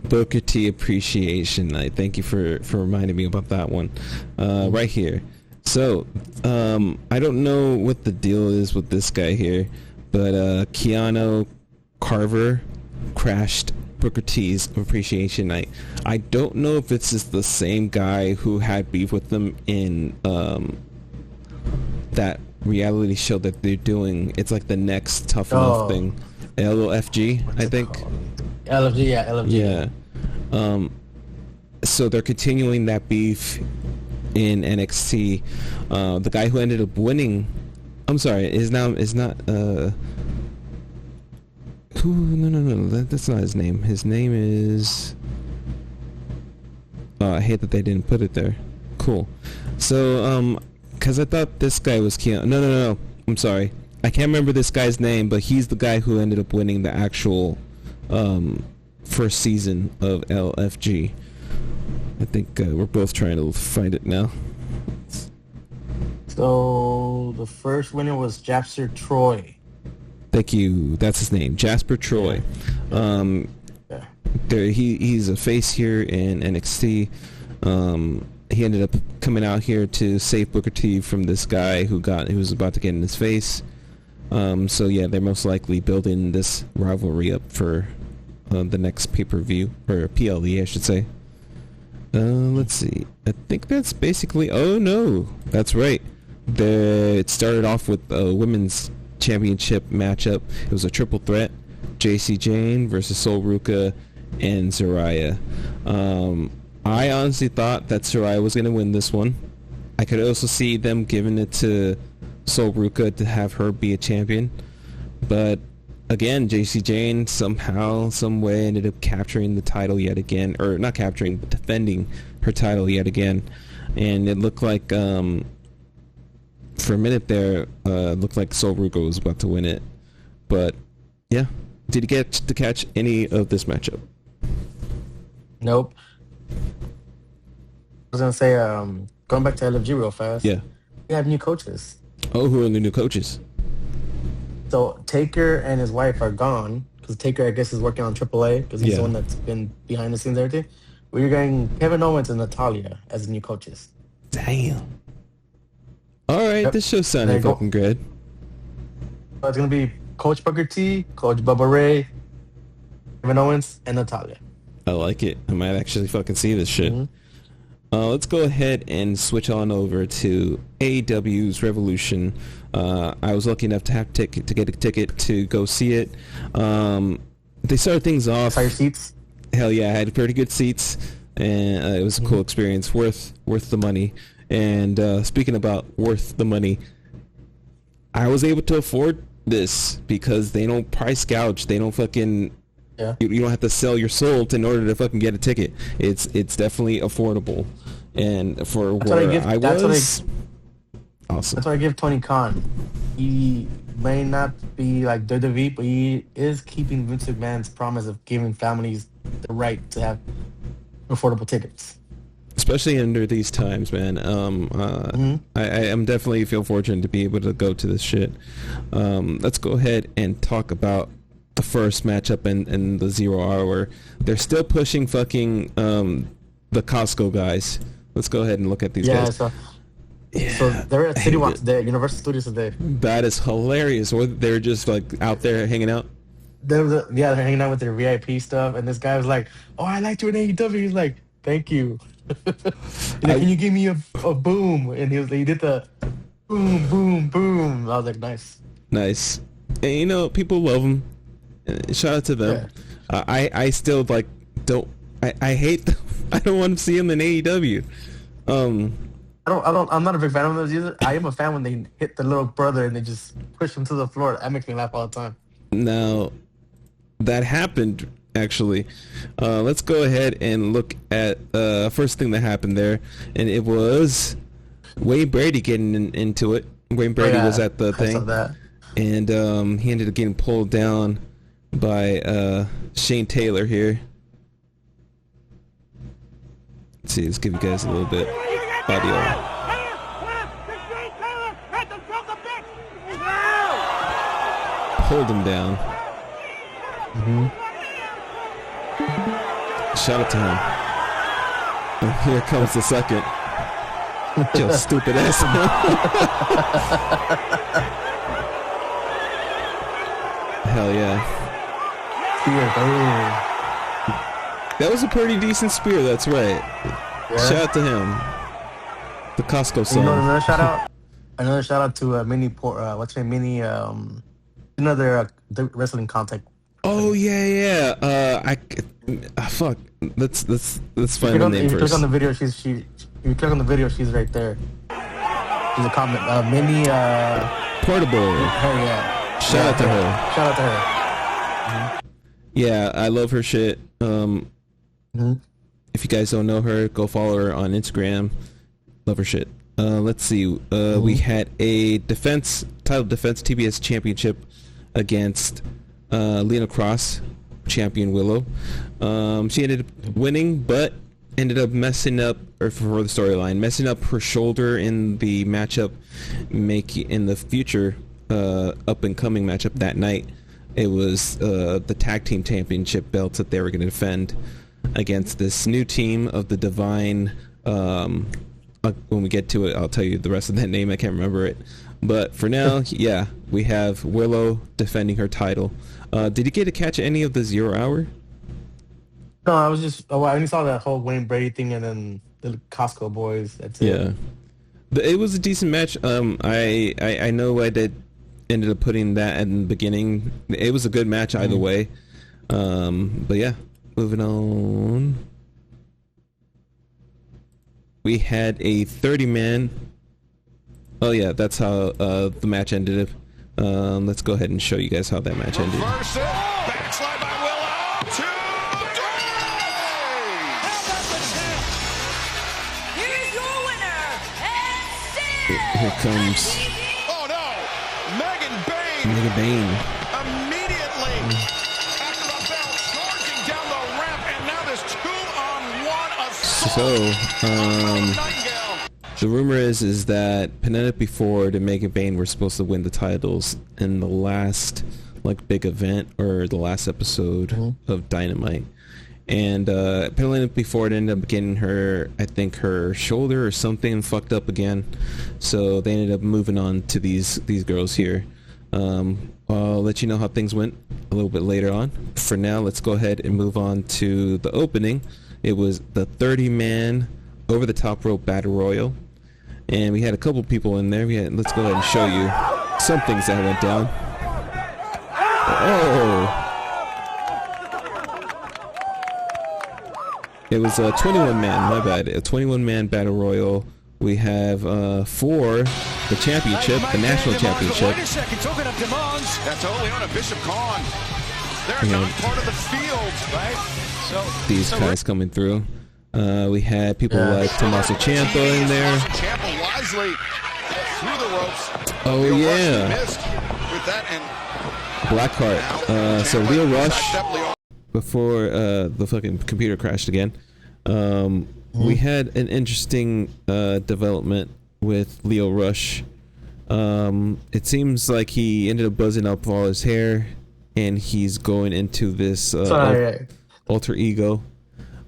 Booker T Appreciation Night. Thank you for reminding me about that one. Right here. So, I don't know what the deal is with this guy here, but Keanu Carver crashed Booker T's Appreciation Night. I don't know if it's just the same guy who had beef with them in that reality show that they're doing. It's like the next Tough Enough thing. LFG, I think. LFG, yeah, LFG. Yeah. So they're continuing that beef in NXT. The guy who ended up winning, I'm sorry, is not no, that's not his name. His name is I hate that they didn't put it there. Cool. So because I thought this guy was Keanu. No, I'm sorry, I can't remember this guy's name, but he's the guy who ended up winning the actual first season of LFG. I think we're both trying to find it now. So the first winner was Jasper Troy. Thank you. That's his name, Jasper Troy. He's a face here in NXT. He ended up coming out here to save Booker T from this guy who was about to get in his face. So yeah, they're most likely building this rivalry up for the next pay-per-view, or PLE, I should say. Let's see. I think that's basically. Oh no, that's right. It started off with a women's championship matchup. It was a triple threat: JC Jane versus Sol Ruca and Saraya. I honestly thought that Saraya was going to win this one. I could also see them giving it to Sol Ruca to have her be a champion, but again, JC Jane somehow, some way ended up capturing the title yet again, or not capturing, but defending her title yet again. And it looked like for a minute there, looked like Sol Ruca was about to win it. But yeah, did you get to catch any of this matchup? Nope. I was gonna say, going back to LFG real fast. Yeah. We have new coaches. Oh, who are the new coaches? So Taker and his wife are gone, because Taker, I guess, is working on AAA, because he's the one that's been behind the scenes and everything. We're getting Kevin Owens and Natalya as new coaches. Damn. All right, this show sounded fucking good. So it's gonna be Coach Booker T, Coach Bubba Ray, Kevin Owens, and Natalya. I like it. I might actually fucking see this shit. Let's go ahead and switch on over to AEW's Revolution. I was lucky enough to get a ticket to go see it. They started things off. Saw your seats? Hell yeah, I had pretty good seats, and it was a cool experience, worth the money. And speaking about worth the money, I was able to afford this because they don't price gouge. They don't fucking. Yeah. You don't have to sell your soul in order to fucking get a ticket. It's definitely affordable, and for where I was, awesome. That's what I give Tony Khan. He may not be like WWE, but he is keeping Vince McMahon's promise of giving families the right to have affordable tickets. Especially under these times, man. I am definitely feel fortunate to be able to go to this shit. Let's go ahead and talk about the first matchup in the 0 hour. They're still pushing fucking the Costco guys. Let's go ahead and look at these guys. So they're at City Walk today, Universal Studios today. That is hilarious. Or they're just like out there hanging out. They're hanging out with their VIP stuff, and this guy was like, "Oh, I liked you in AEW." He's like, "Thank you." Can you give me a boom? And he did the boom, boom, boom. I was like, nice. And you know, people love him. Shout out to them. Yeah. I still don't. I hate them. I don't want to see him in AEW. I'm not a big fan of those either. I am a fan when they hit the little brother and they just push him to the floor. That makes me laugh all the time. Now, that happened actually. Let's go ahead and look at first thing that happened there, and it was Wayne Brady getting into it. Wayne Brady was at the thing, I saw that. and he ended up getting pulled down by Shane Taylor here. Let's see, let's give you guys a little bit audio. Pulled him down. Shout out to him. And here comes the second. Yo, stupid ass. Hell yeah. That was a pretty decent spear, that's right. Yeah. Shout out to him. The Costco song. You know, another shout out? Another shout out to what's her name? Another the wrestling contact. Oh yeah. Fuck. Let's find the name if you first. click on the video, if you click on the video, she's right there. She's a comment. Minnie. Portable. Her, yeah. Shout out to her. Shout out to her. Yeah, I love her shit. If you guys don't know her, go follow her on Instagram. Love her shit. Let's see. We had a title defense TBS championship against Lena Cross, champion Willow. She ended up winning, but ended up messing up, or for the storyline, messing up her shoulder in the matchup, in the future up and coming matchup that night. It was the tag team championship belts that they were going to defend against this new team of the Divine. When we get to it, I'll tell you the rest of that name. I can't remember it. But for now, yeah, we have Willow defending her title. Did you get to catch any of the 0 Hour? No, I was just. I only saw that whole Wayne Brady thing and then the Costco boys. That's it. Yeah, it was a decent match. I know I ended up putting that in the beginning. It was a good match either way. But yeah, moving on. We had a 30-man. Oh yeah, that's how the match ended. Let's go ahead and show you guys how that match ended. Backslide by Willow. 2, 3. Here's your winner, and still Here comes. Oh no! Megan Bayne. Megan Bayne. Immediately after the bell, charging down the ramp, and now this 2-on-1 assault. The rumor is that Penelope Ford and Megan Bayne were supposed to win the titles in the last big event, or the last episode of Dynamite, and Penelope Ford ended up getting her shoulder or something fucked up again, so they ended up moving on to these girls here. I'll let you know how things went a little bit later on. For now, let's go ahead and move on to the opening. It was the 30-man over the top rope battle royal, and we had a couple people in there. Let's go ahead and show you some things that went down. Oh, it was a 21-man. My bad. A 21-man battle royal. We have for the championship, the national championship. Wait a second, talking of demands. That's totally on a Bishop Khan. They're not part of the field, right? So these guys coming through. We had people like Tommaso Ciampa in there. Ciampa wisely through the ropes. Oh yeah. Missed with that, and Blackheart. So Leo Rush, before the fucking computer crashed again. We had an interesting development with Leo Rush. It seems like he ended up buzzing up all his hair, and he's going into this alter ego.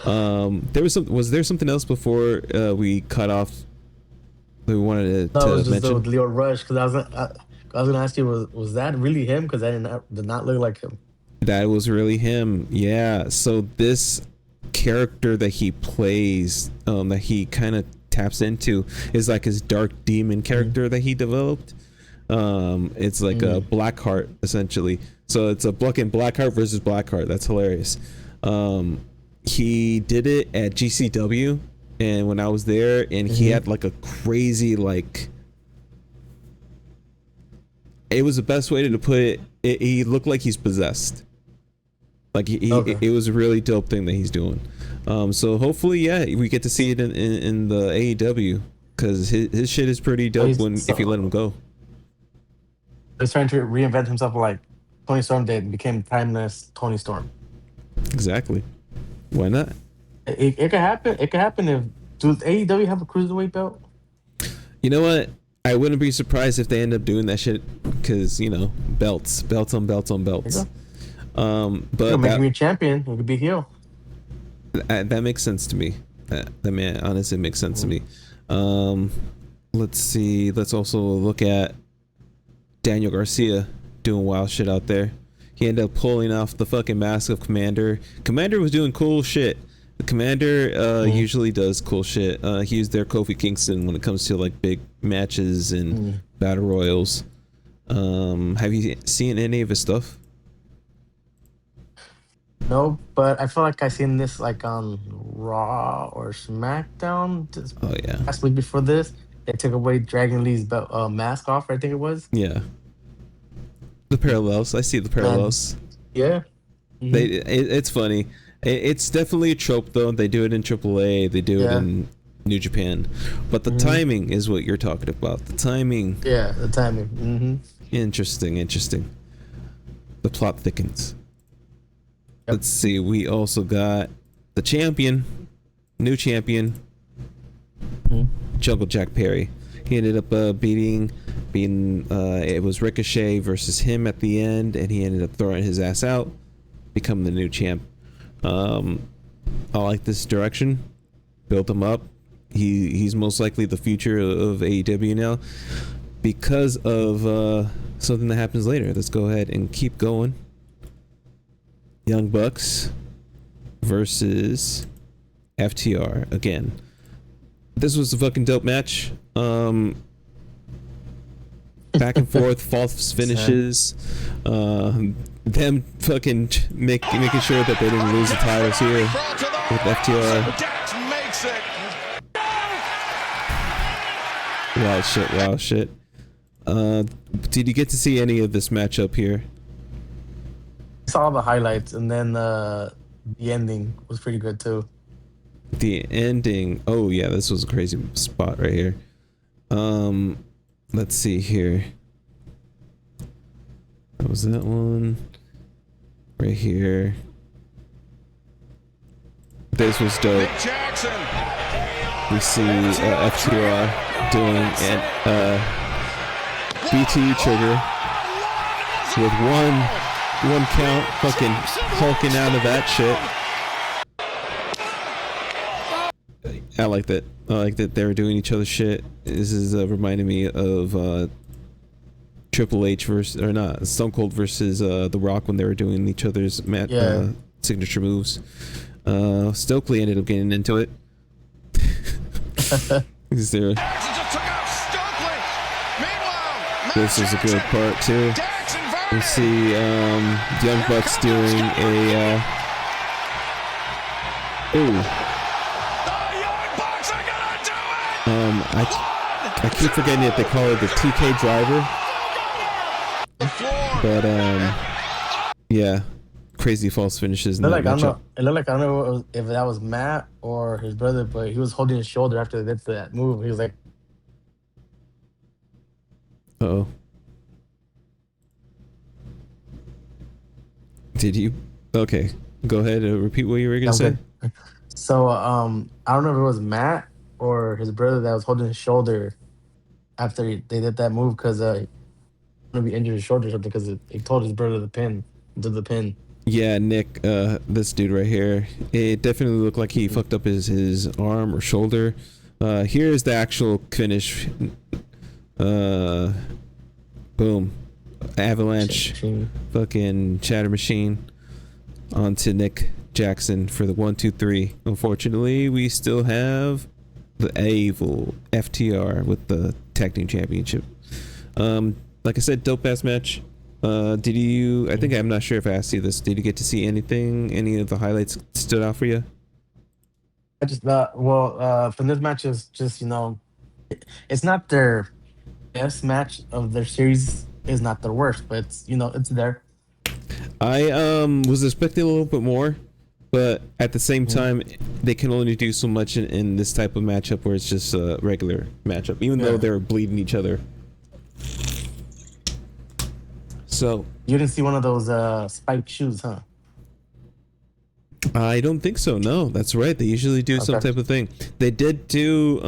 Was there something else before we cut off that we wanted to was just mention? Leo Rush, because I was gonna ask you, was that really him? Because that did not look like him. That was really him. Yeah. So this character that he plays, that he kind of taps into, is like his dark demon character that he developed. It's like a Blackheart essentially. So it's a Blackheart versus Blackheart. That's hilarious. He did it at GCW, and when I was there, and he had like a crazy like. It was the best way to put it. He looked like he's possessed. Like it was a really dope thing that he's doing. So hopefully, yeah, we get to see it in the AEW because his shit is pretty dope if you let him go. He's trying to reinvent himself like Toni Storm did and became timeless Toni Storm. Exactly. Why not? It could happen. It could happen if does AEW have a cruiserweight belt? You know what? I wouldn't be surprised if they end up doing that shit because belts on belts on belts. But make me a champion. It could be heel. That makes sense to me. That man honestly makes sense to me. Let's see. Let's also look at Daniel Garcia doing wild shit out there. He ended up pulling off the fucking mask of Commander. Commander was doing cool shit. The Commander usually does cool shit. He was their Kofi Kingston when it comes to like big matches and battle royals. Have you seen any of his stuff? No, but I feel like I seen this like on Raw or SmackDown. Last week before this, they took away Dragon Lee's mask off. I think it was. Yeah. The parallels. I see the parallels. Yeah. It's funny. It's definitely a trope though. They do it in AAA. They do it in New Japan. But the timing is what you're talking about. The timing. Yeah, the timing. Interesting. The plot thickens. Yep. Let's see. We also got the champion, new champion, Jungle Jack Perry. He ended up beating. It was Ricochet versus him at the end, and he ended up throwing his ass out, becoming the new champ. I like this direction. Build him up. He's most likely the future of AEW now because of something that happens later. Let's go ahead and keep going. Young Bucks versus FTR again. This was a fucking dope match. Back and forth, false finishes. Them fucking making sure that they didn't lose the titles here with FTR. Wow shit. Did you get to see any of this matchup here? I saw the highlights, and then the ending was pretty good too. The ending. Oh yeah, this was a crazy spot right here. Let's see here. That was that one. Right here. This was dope. We see FTR doing an BT trigger with one count, fucking hulking out of that shit. I like that. I like that they were doing each other's shit. This is reminding me of Triple H versus, or not, Stone Cold versus The Rock when they were doing each other's signature moves. Stokely ended up getting into it. This is a good part too. We see Young Bucks doing a I keep forgetting that they call it the TK driver. But yeah, crazy false finishes. It looked like I don't know if that was Matt or his brother, but he was holding his shoulder after they did that move. He was like, "Uh-oh." Did you? Okay, go ahead and repeat what you were gonna say. So I don't know if it was Matt or his brother that was holding his shoulder after they did that move because maybe injured his shoulder or something because he told his brother to do the pin. Yeah, Nick, this dude right here, it definitely looked like he fucked up his arm or shoulder. Here's the actual finish. Boom. Avalanche, fucking Shatter Machine onto Nick Jackson for the 1-2-3. Unfortunately, we still have the evil FTR with the tag team championship. Like I said, dope ass match. Did you? I think I'm not sure if I asked you this. Did you get to see anything? Any of the highlights stood out for you? I just from this match is just it's not their best match of their series. Is not their worst, but it's there. I was expecting a little bit more, but at the same time, they can only do so much in this type of matchup where it's just a regular matchup, even though they're bleeding each other. So You didn't see one of those spiked shoes, huh? I don't think so. No, that's right. They usually do some type of thing. They did do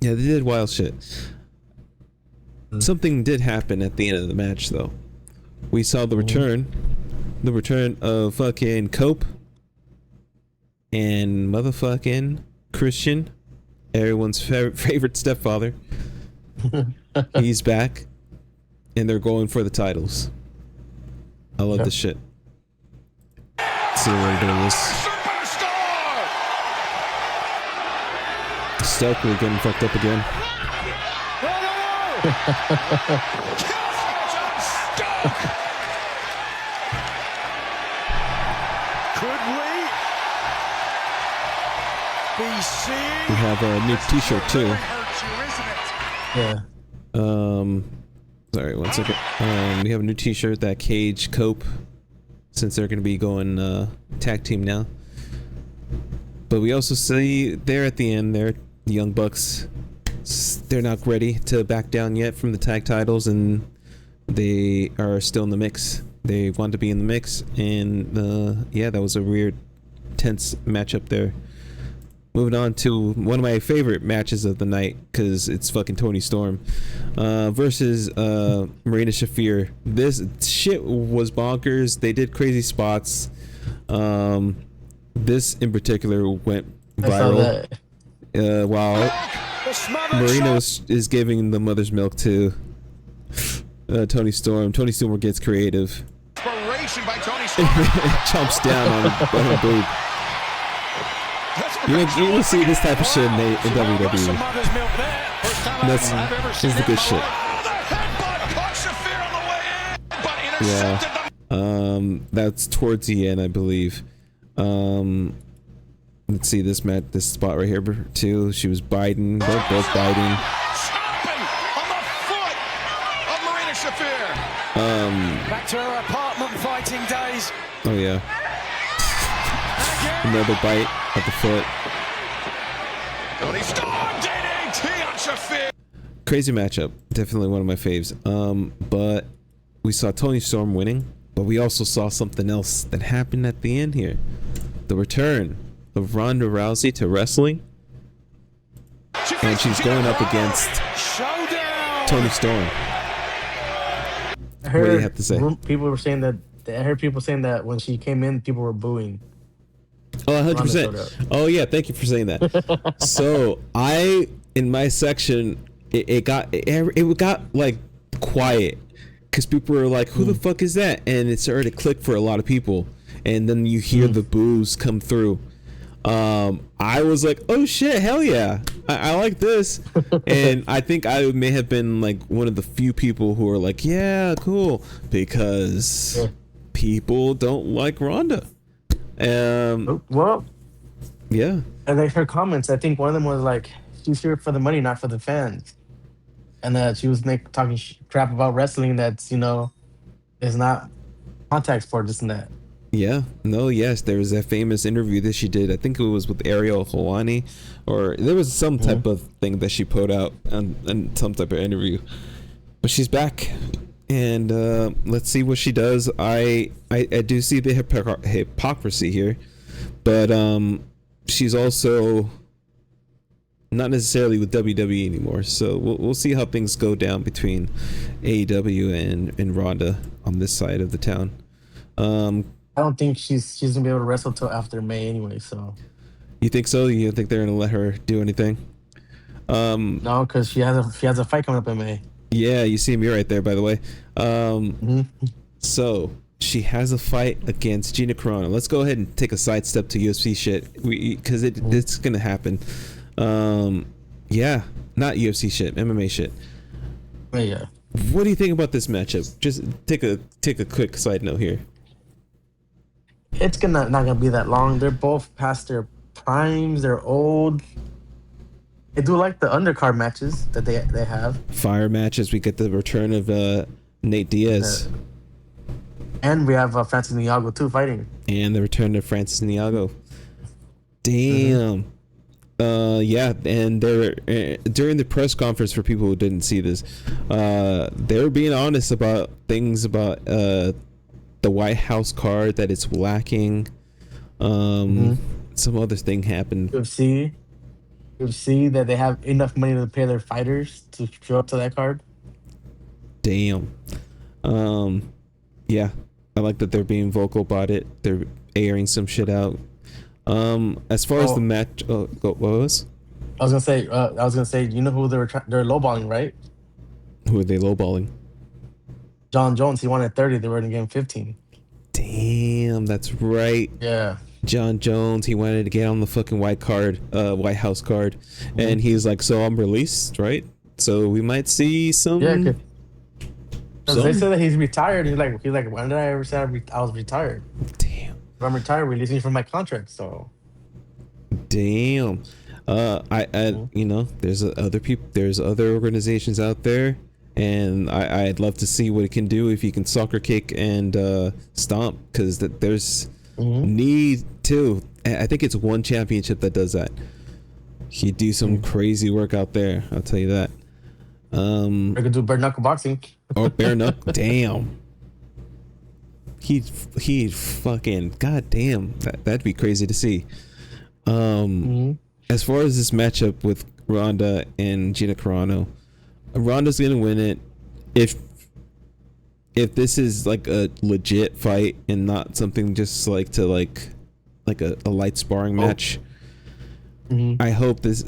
yeah, they did wild shit. Something did happen at the end of the match though. We saw the return of fucking Cope and motherfucking Christian, everyone's favorite stepfather. He's back and they're going for the titles. I love this shit. See a little bit of this. Stokely getting fucked up again. Could we be seeing? We have a new T-shirt too. Yeah. Sorry, 1 second. We have a new T-shirt that Cage Cope, since they're going to be going tag team now. But we also see there at the end there, the Young Bucks. They're not ready to back down yet from the tag titles, and they are still in the mix. They want to be in the mix, and yeah, that was a weird, tense matchup there. Moving on to one of my favorite matches of the night, because it's fucking Toni Storm versus Marina Shafir. This shit was bonkers. They did crazy spots. This in particular went viral. While Marina is giving the mother's milk to Toni Storm. Toni Storm gets creative. Inspiration by Toni Storm. Chomps down on her boob. You don't see this type of shit in WWE. This is the good shit. Yeah. That's towards the end, I believe. Let's see this spot right here too. She was biting. They're both biting. On the foot of Marina Shafir. Back to her apartment fighting days. Oh yeah. Another bite at the foot. Toni Storm DDT on Shafir. Crazy matchup. Definitely one of my faves. But we saw Toni Storm winning, but we also saw something else that happened at the end here. The return of Ronda Rousey to wrestling. And she's going up against Toni Storm. What do you have to say? People were saying that. I heard people saying that when she came in, people were booing. Oh, 100%. Oh yeah, thank you for saying that. So in my section, it got like quiet because people were like, "Who the fuck is that?" And it started to click for a lot of people, and then you hear the boos come through. I was like, "Oh shit, hell yeah, I like this," and I think I may have been like one of the few people who are like, "Yeah, cool," because people don't like Ronda. Well, yeah. And like her comments, I think one of them was like, she's here for the money, not for the fans. And that she was talking crap about wrestling that's, is not contact sport, this and that. Yeah. No, yes. There was that famous interview that she did. I think it was with Ariel Helwani, or there was some type of thing that she put out on some type of interview. But she's back. And let's see what she does. I do see the hypocrisy here, but she's also not necessarily with WWE anymore. So we'll see how things go down between AEW and Ronda on this side of the town. I don't think she's gonna be able to wrestle till after May anyway. So you think so? You think they're gonna let her do anything? No, because she has a fight coming up in May. Yeah, you see me right there, by the way. So she has a fight against Gina Carano. Let's go ahead and take a sidestep to UFC shit, because it's gonna happen. Yeah, not UFC shit, MMA shit. Yeah. What do you think about this matchup? Just take a quick side note here. It's not gonna be that long. They're both past their primes. They're old. I do like the undercard matches that they have. Fire matches. We get the return of Nate Diaz. And we have Francis Ngannou too fighting. And the return of Francis Ngannou. Damn. Yeah, and they're during the press conference, for people who didn't see this, they were being honest about things about the White House card, that it's lacking. Some other thing happened. UFC that they have enough money to pay their fighters to show up to that card. Damn. Yeah, I like that they're being vocal about it. They're airing some shit out. As far as the match, what was? I was gonna say, you know who they're lowballing, right? Who are they lowballing? John Jones. He wanted 30. They were going to give him 15. Damn, that's right. Yeah. John Jones, he wanted to get on the fucking White House card, and he's like, "So I'm released, right? So we might see some." Yeah, because they said that he's retired. He's like, when did I ever say I was retired? Damn. If I'm retired, release me from my contract. So. Damn. You know, there's other people, there's other organizations out there, and I'd love to see what it can do if he can soccer kick and stomp, because there's need to. I think it's one championship that does that. He do some crazy work out there, I'll tell you that. I could do bare knuckle boxing. Or bare knuckle. Damn. He fucking goddamn. That'd be crazy to see. As far as this matchup with Ronda and Gina Carano, Ronda's gonna win it if this is like a legit fight and not something just like a light sparring match. I hope this.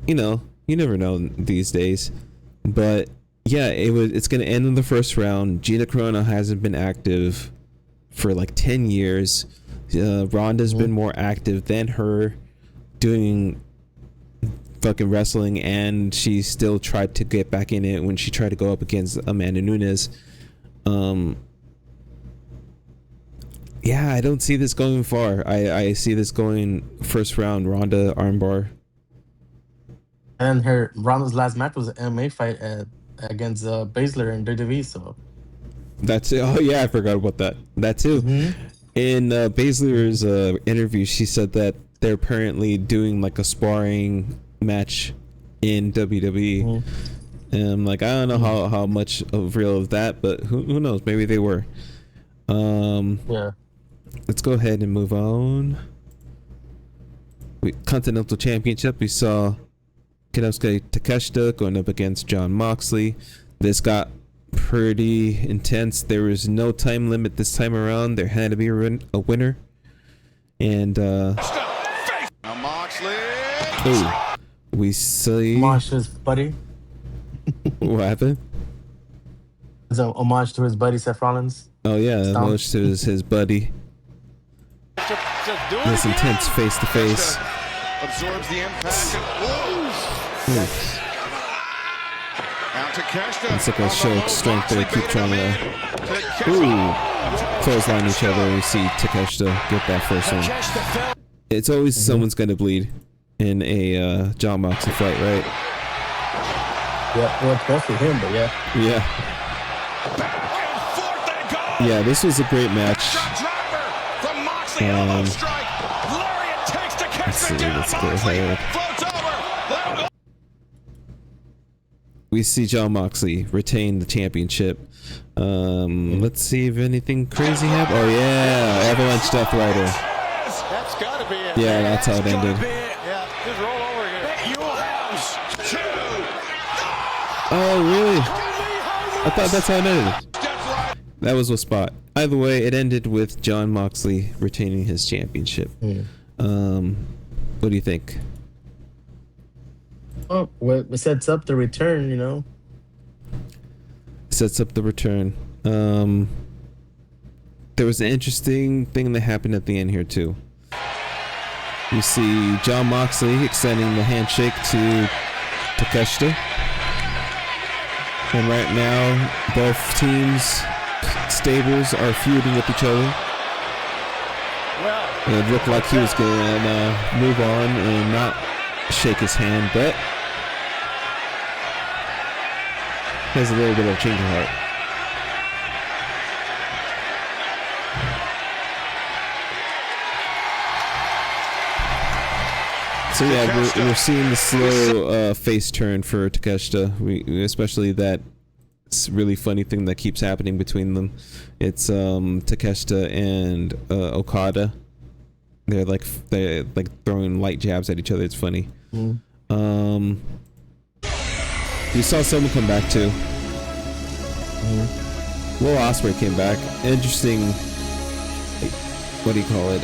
You know, you never know these days, but yeah, it's gonna end in the first round. Gina Carano hasn't been active for like 10 years. Ronda's been more active than her, doing fucking wrestling, and she still tried to get back in it when she tried to go up against Amanda Nunes. Yeah, I don't see this going far. I see this going first round, Ronda armbar. And Ronda's last match was an MMA fight against Baszler in WWE. So that's it. Oh yeah, I forgot about that. That too. In Baszler's interview, she said that they're apparently doing like a sparring match in WWE. And I'm like, I don't know how much of real of that, but who knows? Maybe they were. Yeah. Let's go ahead and move on. Continental Championship, we saw Kenosuke Takeshita going up against Jon Moxley. This got pretty intense. There was no time limit this time around. There had to be a winner. And Moxley. We see Homage buddy. What happened? It's an homage to his buddy Seth Rollins. Oh yeah, homage to his buddy. This intense face to face. Absorbs the impact. It's like a show of strength there. Keep trying to clothesline each other. We see Takeshita get that first one. It's always someone's gonna bleed in a Jon Moxley fight, right? Yeah, well, especially him, but yeah. Yeah, this was a great match. Let's see, let's go ahead. We see Jon Moxley retain the championship. Let's see if anything crazy happened. Oh yeah, Avalanche Death Rider. That's gotta be it. Yeah, that's how it ended. Yeah, just roll over here. Oh really? I thought that's how it ended. That was a spot. Either way, it ended with Jon Moxley retaining his championship. What do you think? Oh, well, it sets up the return, you know. Sets up the return. There was an interesting thing that happened at the end here too. You see Jon Moxley extending the handshake to Takeshita. And right now, both teams' stables are feuding with each other. Well, It looked like he was gonna move on and not shake his hand, but has a little bit of a change of heart. So yeah, we're seeing the slow face turn for Takeshita. Especially that really funny thing that keeps happening between them. It's Takeshita and Okada. They're like throwing light jabs at each other. It's funny. We saw someone come back too. Will Ospreay came back. Interesting. What do you call it?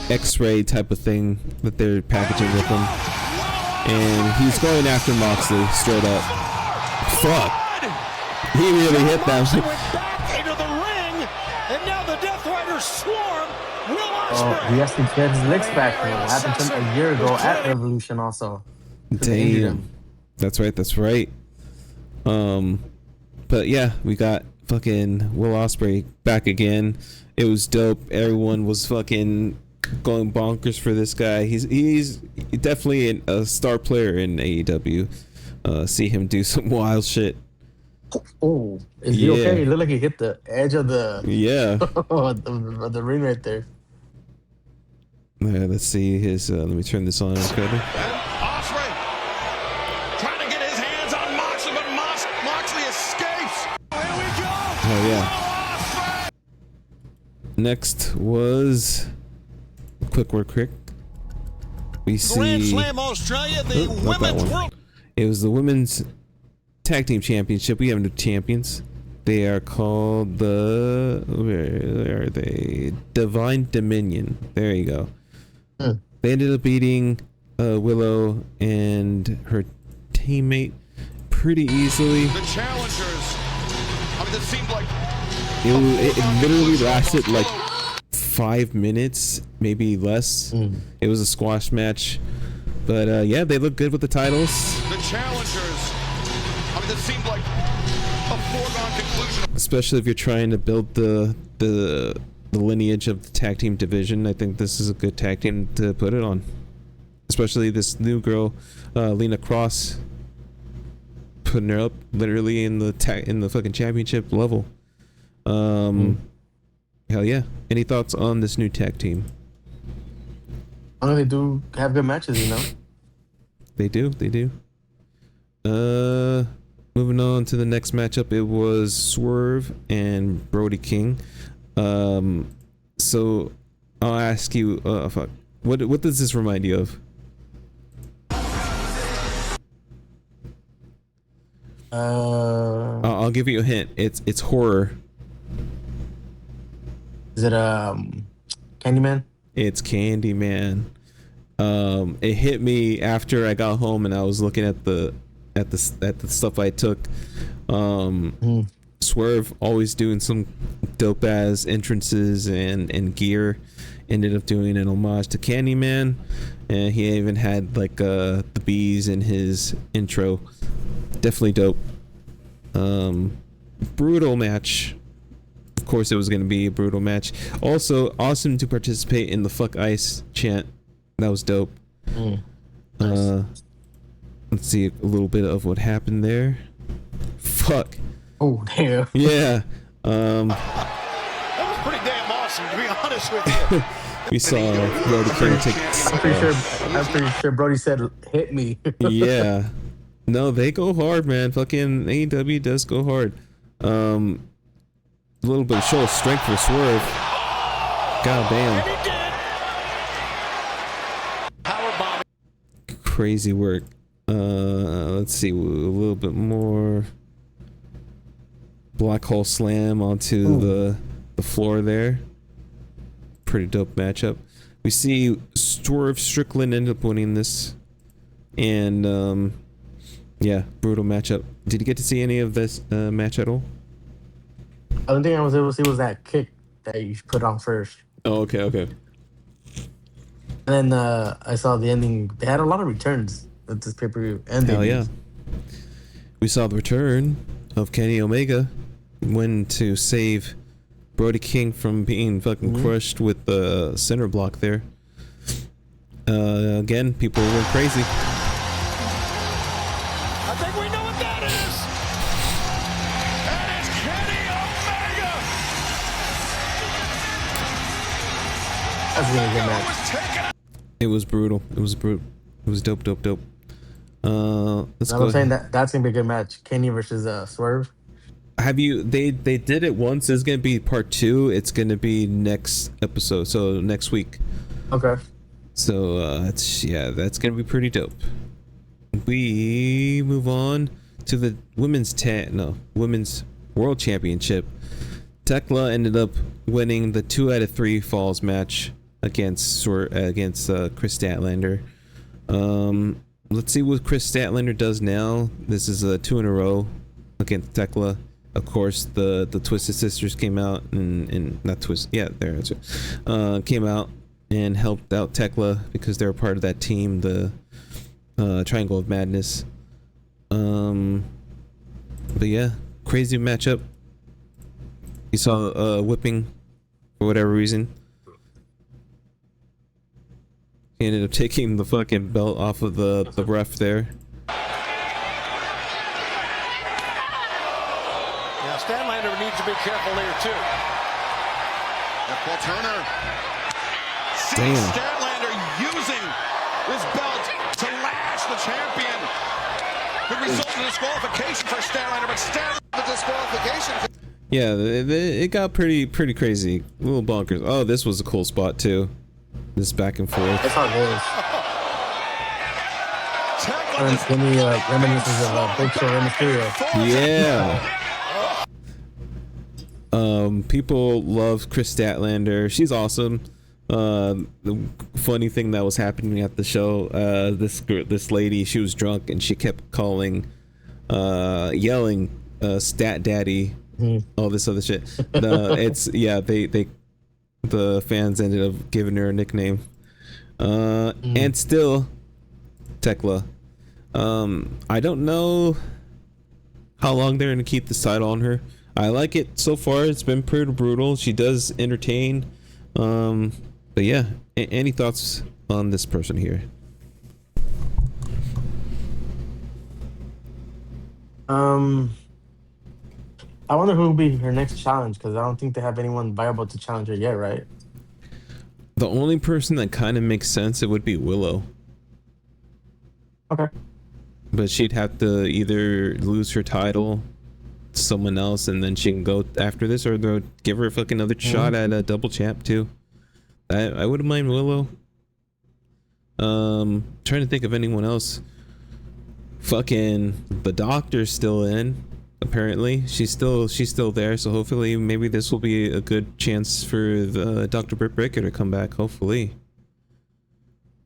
X-ray type of thing that they're packaging with him, and he's going after Moxley straight up. Fuck! He really hit that. Into the ring, and now the Death Riders swarm. Will Ospreay. He has to get his legs back. What happened to him a year ago at Revolution also. Damn. That's right. But yeah, we got fucking Will Ospreay back again. It was dope. Everyone was fucking going bonkers for this guy. He's definitely a star player in AEW. See him do some wild shit. Oh, is he okay? He looked like he hit the edge of the of the ring right there. Let's see his. Let me turn this on. Ospreay trying to get his hands on Moxley, but Moxley escapes. Here we go. Oh yeah. Next was quick. We see Grand Slam Australia, the Women's World. It was the Women's Tag Team Championship. We have new champions. They are called the... Where are they? Divine Dominion. There you go. They ended up beating Willow and her teammate pretty easily. The challengers. I mean, it seemed like... It literally lasted like 5 minutes, maybe less. It was a squash match. But yeah, they look good with the titles. The challengers. I mean, it seemed like a foregone conclusion. Especially if you're trying to build the lineage of the tag team division, I think this is a good tag team to put it on. Especially this new girl, Lena Cross, putting her up literally in the fucking championship level. Hell yeah! Any thoughts on this new tag team? I know they do have good matches, you know. They do. Moving on to the next matchup, it was Swerve and Brody King. So I'll ask you, what does this remind you of? I'll give you a hint. It's horror. Is it Candyman? It's Candyman. It hit me after I got home and I was looking at the stuff I took. Swerve always doing some dope ass entrances and gear. Ended up doing an homage to Candyman, and he even had like the bees in his intro. Definitely dope. Brutal match. Of course, it was going to be a brutal match. Also, awesome to participate in the "Fuck Ice" chant. That was dope. Nice. Let's see a little bit of what happened there. Fuck. Oh damn. Yeah. That was pretty damn awesome, to be honest with you. We saw Brody King take. I'm pretty sure Brody said, "Hit me." Yeah. No, they go hard, man. Fucking AEW does go hard. A little bit of show of strength for Swerve. God damn. Crazy work. Let's see, a little bit more. Black hole slam onto the floor there. Pretty dope matchup. We see Swerve Strickland end up winning this, and yeah, brutal matchup. Did you get to see any of this match at all? The only thing I was able to see was that kick that you put on first. Oh, okay. And then I saw the ending. They had a lot of returns at this pay-per-view. Hell yeah. We saw the return of Kenny Omega when to save Brody King from being fucking crushed with the center block there. Again, people went crazy. I think we know what that is. And it's Kenny Omega. That's gonna be a good match. It was brutal. It was brutal. It was dope. Let's I'm go saying ahead. that's gonna be a good match. Kenny versus Swerve. Have you? They did it once. It's gonna be part 2. It's gonna be next episode. So next week. Okay. So that's gonna be pretty dope. We move on to the women's world championship. Tekla ended up winning the 2 out of 3 falls match against Chris Statlander. Let's see what Chris Statlander does now. This is a 2 in a row against Tekla. Of course, the Twisted Sisters came out and not Twist. Yeah, there came out and helped out Tekla because they're a part of that team, the Triangle of Madness. But yeah, crazy matchup. You saw whipping for whatever reason. He ended up taking the fucking belt off of the ref there. Now Statlander needs to be careful here too. Paul Turner. Damn. Statlander using this belt to lash the champion. Could result in disqualification for Statlander, but Statlander disqualification. Yeah, it got pretty crazy. A little bonkers. Oh, this was a cool spot too. This back and forth. That's how it is. And any reminiscences of Big Show and Mysterio. Yeah. People love Chris Statlander. She's awesome. The funny thing that was happening at the show, this lady, she was drunk and she kept calling, yelling, "Stat Daddy," all this other shit. The fans ended up giving her a nickname. And still, Tekla. I don't know how long they're gonna keep this title on her. I like it so far. It's been pretty brutal. She does entertain. But yeah, any thoughts on this person here? I wonder who will be her next challenge, because I don't think they have anyone viable to challenge her yet, right? The only person that kind of makes sense, it would be Willow. Okay. But she'd have to either lose her title to someone else and then she can go after this, or they'll give her a fucking another shot at a double champ too. I wouldn't mind Willow. Trying to think of anyone else. Fucking the Doctor's still in. Apparently, she's still there. So hopefully, maybe this will be a good chance for the Dr. Britt Baker to come back. Hopefully,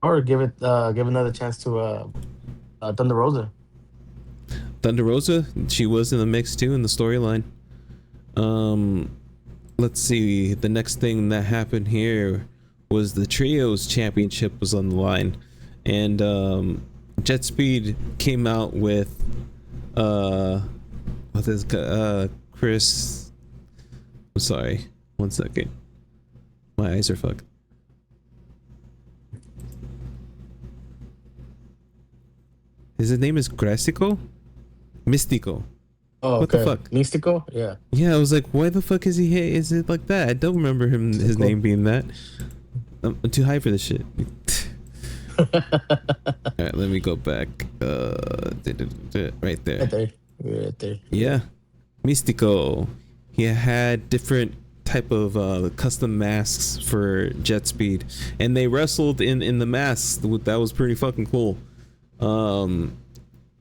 or give another chance to Thunder Rosa. Thunder Rosa, she was in the mix too in the storyline. Let's see. The next thing that happened here was the Trios Championship was on the line, and Jet Speed came out with this Chris. I'm sorry. 1 second. My eyes are fucked. His name is Místico? Oh, what okay. the fuck? Místico? Yeah. Yeah, I was like, why the fuck is he? Is it like that? I don't remember his name being that. I'm too high for this shit. Alright, let me go back. Right there. Right there. Yeah. Místico. He had different type of custom masks for Jet Speed. And they wrestled in the masks. That was pretty fucking cool.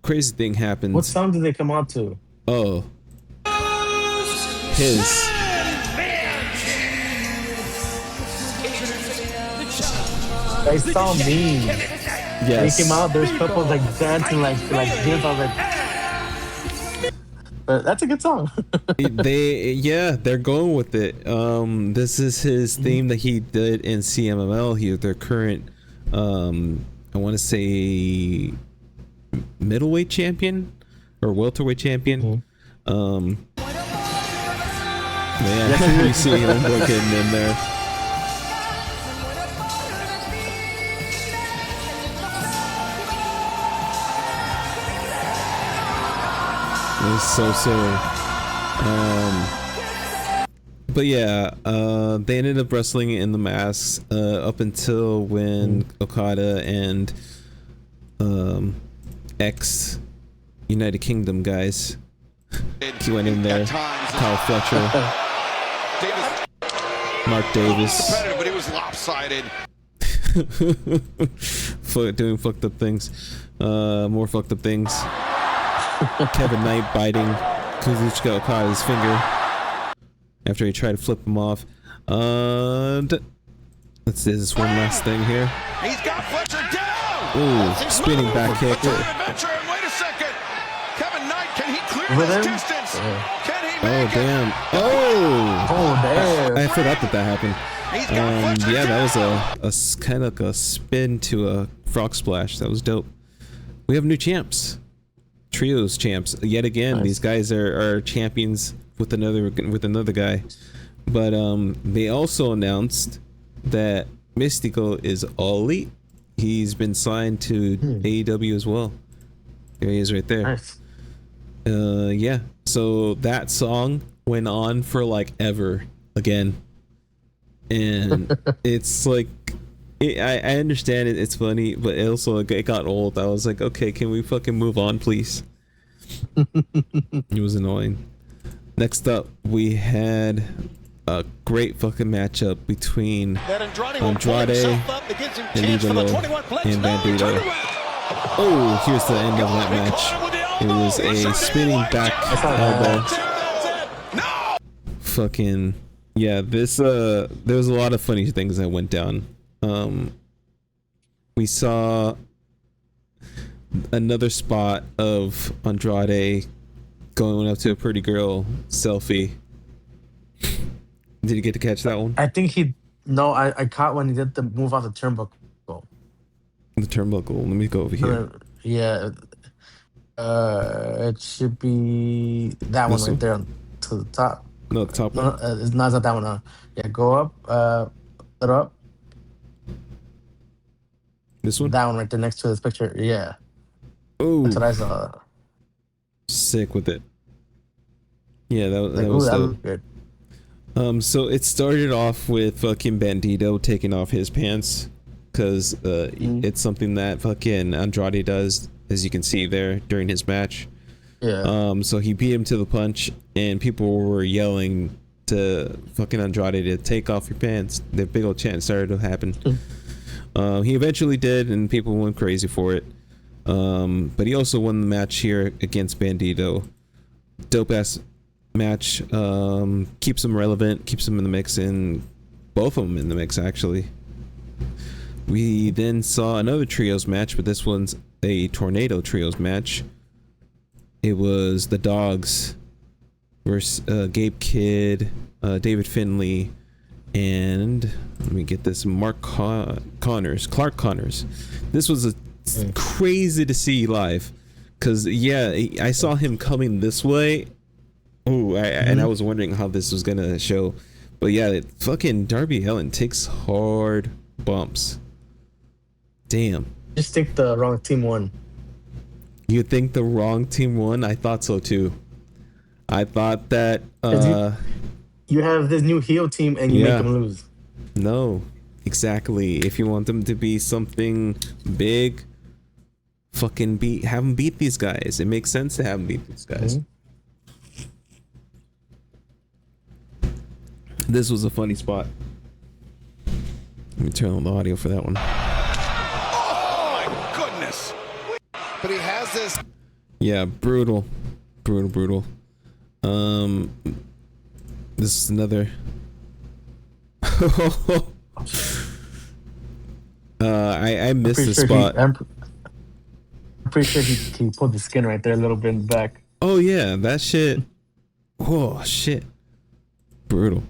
Crazy thing happens. What song did they come out to? Oh. His. I saw me. Yes. They came out, there's couples like dancing like this. I was like, but that's a good song. They're going with it. This is his theme that he did in CMLL. He their current I want to say middleweight champion or welterweight champion. Man, Yes, you see Homeboy getting in there. It was so silly. But yeah, they ended up wrestling in the masks up until when Okada and ex United Kingdom guys he went in there. Kyle Fletcher, Mark Davis, Competitive, but it was lopsided. doing fucked up things, more fucked up things. Kevin Knight biting Kazuchika Okada's finger after he tried to flip him off. Let's see this one last thing here. He's got Fletcher down. Ooh, spinning back kick. Adventure, and wait a second. Kevin Knight, can he clear With this him? distance? Can he Oh make it? damn! Oh, Oh damn! I forgot that happened. He's got Fletcher Yeah, that down. was a kind of like a spin to a frog splash. That was dope. We have new champs, trios champs yet again. Nice. These guys are champions with another guy, but they also announced that Mystico is all elite. He's been signed to AEW as well. There he is, right there. Nice. Yeah. So that song went on for like ever again, and it's like I understand it. It's funny, but it got old. I was like, okay, can we fucking move on, please? It was annoying. Next up, we had a great fucking matchup between Andrade and Idolo and Bandito. Oh, here's the end of that match. It was a spinning back elbow. Fucking yeah, this there was a lot of funny things that went down. We saw another spot of Andrade going up to a pretty girl selfie. Did you get to catch that one? I think I caught when he did the move off the turnbuckle. The turnbuckle. Let me go over here. Yeah. It should be that This one right there to the top. No, the top No, one. it's not that one. Yeah, go up. Put up. This one. That one right there next to this picture. Yeah, Oh, that's what I saw. sick with it. Yeah, that Like, was ooh, that dope. looked good. So it started off with fucking Bandito taking off his pants because it's something that fucking Andrade does, as you can see there during his match. Yeah. So he beat him to the punch, and people were yelling to fucking Andrade to take off your pants. The big old chant started to happen. He eventually did, and people went crazy for it. But he also won the match here against Bandito. Dope ass match. Keeps him relevant, keeps him in the mix, and both of them in the mix actually. We then saw another trios match, but this one's a tornado trios match. It was the Dogs versus Gabe Kidd, David Finlay, and let me get this, Clark Connors. This was crazy to see live, because yeah, I saw him coming this way. And I was wondering how this was gonna show, but yeah, fucking Darby Allin takes hard bumps. Damn. Just think the wrong team won. You think the wrong team won? I thought so too. I thought that You have this new heel team and you Yeah. make them lose. no, exactly. If you want them to be something big, fucking have them beat these guys. It makes sense to have them beat these guys. This was a funny spot. Let me turn on the audio for that one. Oh my goodness. But he has this. Yeah, brutal. This is another. I missed the spot. I'm pretty sure he pulled the skin right there a little bit in the back. Oh yeah, that shit. Oh shit. Brutal.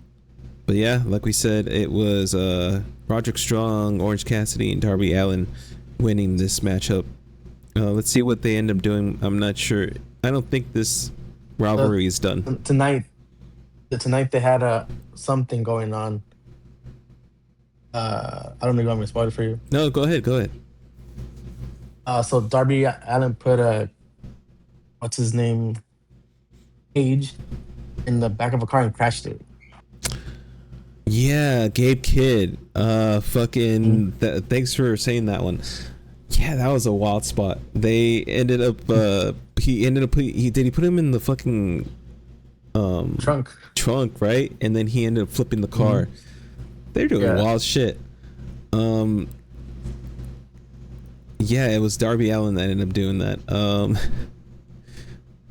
But yeah, like we said, it was Roderick Strong, Orange Cassidy, and Darby Allin winning this matchup. Let's see what they end up doing. I'm not sure. I don't think this rivalry is done. Tonight Tonight they had something going on. I don't know if you want me to spoil it for you. No, go ahead. Go ahead. So Darby Allin put what's his name, Page, in the back of a car and crashed it. Yeah, Gabe Kidd. Fucking. Thanks for saying that one. Yeah, that was a wild spot. They ended up. He put him in the fucking trunk, right? And then he ended up flipping the car. They're doing wild shit. Yeah, it was Darby Allin that ended up doing that.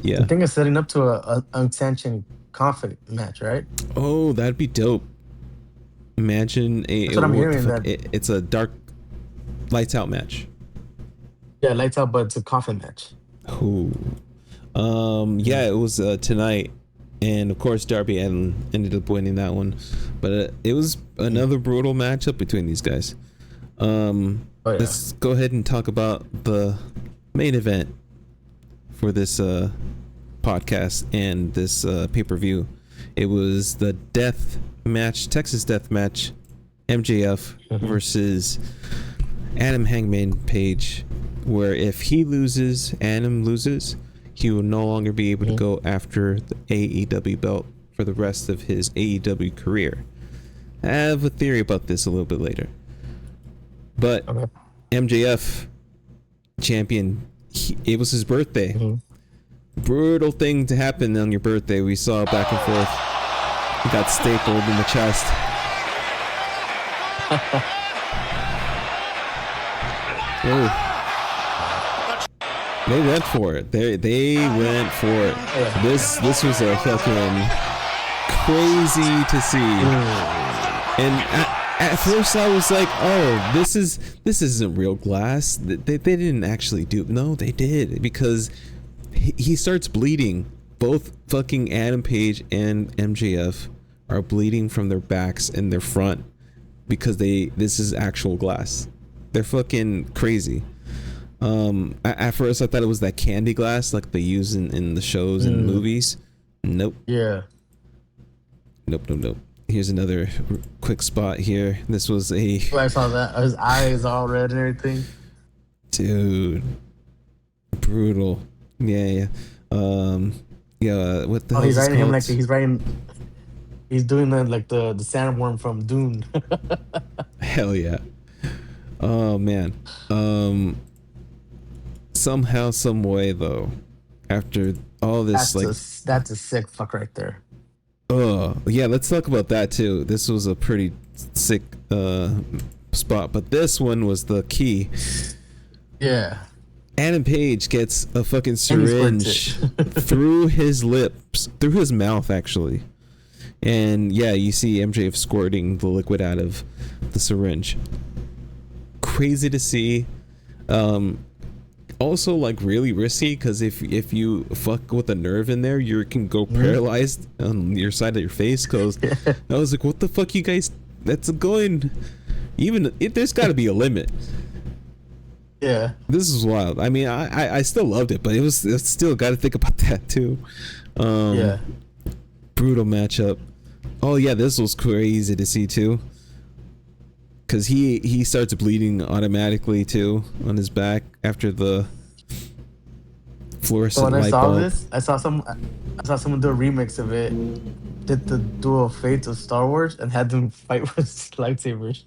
Yeah. I think it's setting up to a unsanctioned conflict match, right? Oh, that'd be dope. Imagine That's what I'm hearing. It's a dark lights out match. Yeah, lights out, but it's a coffin match. Ooh. Yeah, it was tonight, and of course Darby Allin ended up winning that one, but it was another brutal matchup between these guys. Let's go ahead and talk about the main event for this podcast and this pay-per-view. It was the Texas Deathmatch, MJF versus Adam Hangman Page, where if he loses, Adam loses, he will no longer be able to go after the AEW belt for the rest of his AEW career. I have a theory about this a little bit later. But MJF, champion, it was his birthday. Brutal thing to happen on your birthday. We saw back and forth. He got stapled in the chest. They went for it. They went for it. This was a fucking crazy to see. And at first I was like, oh, this isn't real glass. They didn't actually do. No, they did, because he starts bleeding. Both fucking Adam Page and MJF are bleeding from their backs and their front because this is actual glass. They're fucking crazy. At first I thought it was that candy glass like they use in the shows and movies. Nope. Yeah. Nope. Here's another quick spot here. This was I saw that. His eyes all red and everything. Dude. Brutal. Yeah. What the hell he's is writing him called? He's doing the sandworm from Dune. Hell yeah. Oh man. Somehow, some way though, after all this, that's a sick fuck right there. Oh yeah, let's talk about that too. This was a pretty sick spot, but this one was the key. Yeah. Adam Page gets a fucking syringe through his lips, through his mouth actually. And yeah, you see MJF squirting the liquid out of the syringe. Crazy to see. Also like really risky, because if you fuck with a nerve in there, you can go paralyzed on your side of your face. Because I was like, what the fuck, you guys? That's going. There's got to be a limit. Yeah, this is wild. I mean, I still loved it, but it's still got to think about that too. Yeah, brutal matchup. Oh yeah, this was crazy to see too, because he starts bleeding automatically too on his back after the fluorescent light bulb. I saw someone do a remix of it. Did the Duel Fates of Star Wars and had them fight with lightsabers.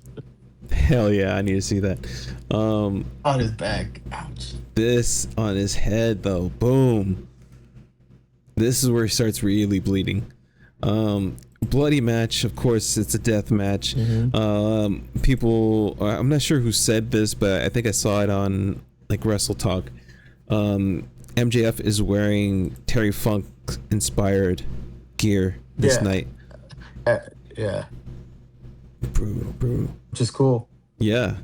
Hell yeah, I need to see that. On his back. Ouch. This on his head though. Boom. This is where he starts really bleeding. Bloody match, of course. It's a death match. People, I'm not sure who said this, but I think I saw it on like Wrestle Talk. MJF is wearing Terry Funk inspired gear this night. Yeah. Brutal. Which is cool. Yeah.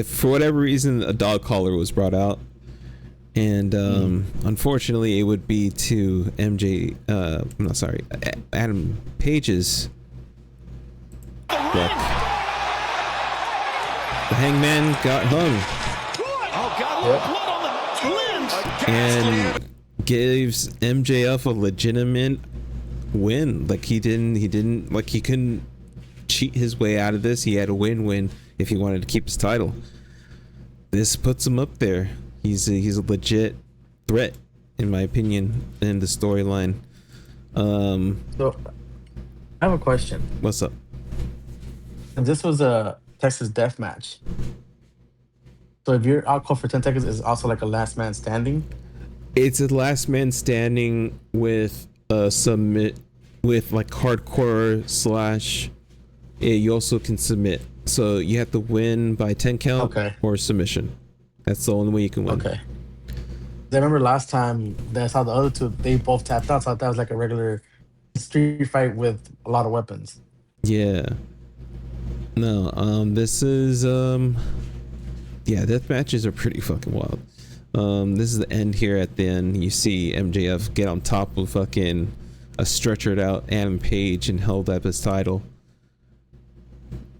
For whatever reason, a dog collar was brought out. And unfortunately, it would be to Adam Page's look. The Hangman got hung. Oh, God, blood on the lens. And gives MJF a legitimate win. Like he didn't like he couldn't cheat his way out of this. He had a win-win if he wanted to keep his title. This puts him up there. He's a legit threat, in my opinion, in the storyline. So, I have a question. What's up? And this was a Texas Deathmatch. So if you're out cold for 10 seconds, is also like a last man standing? It's a last man standing with a submit, with like hardcore slash. Yeah, you also can submit. So you have to win by 10 count or submission. That's the only way you can win. Okay. I remember last time that I saw the other two, they both tapped out. So I thought that was like a regular street fight with a lot of weapons. Yeah. No, this is death matches are pretty fucking wild. This is the end here at the end. You see MJF get on top of fucking a stretchered out Hangman Page and held up his title.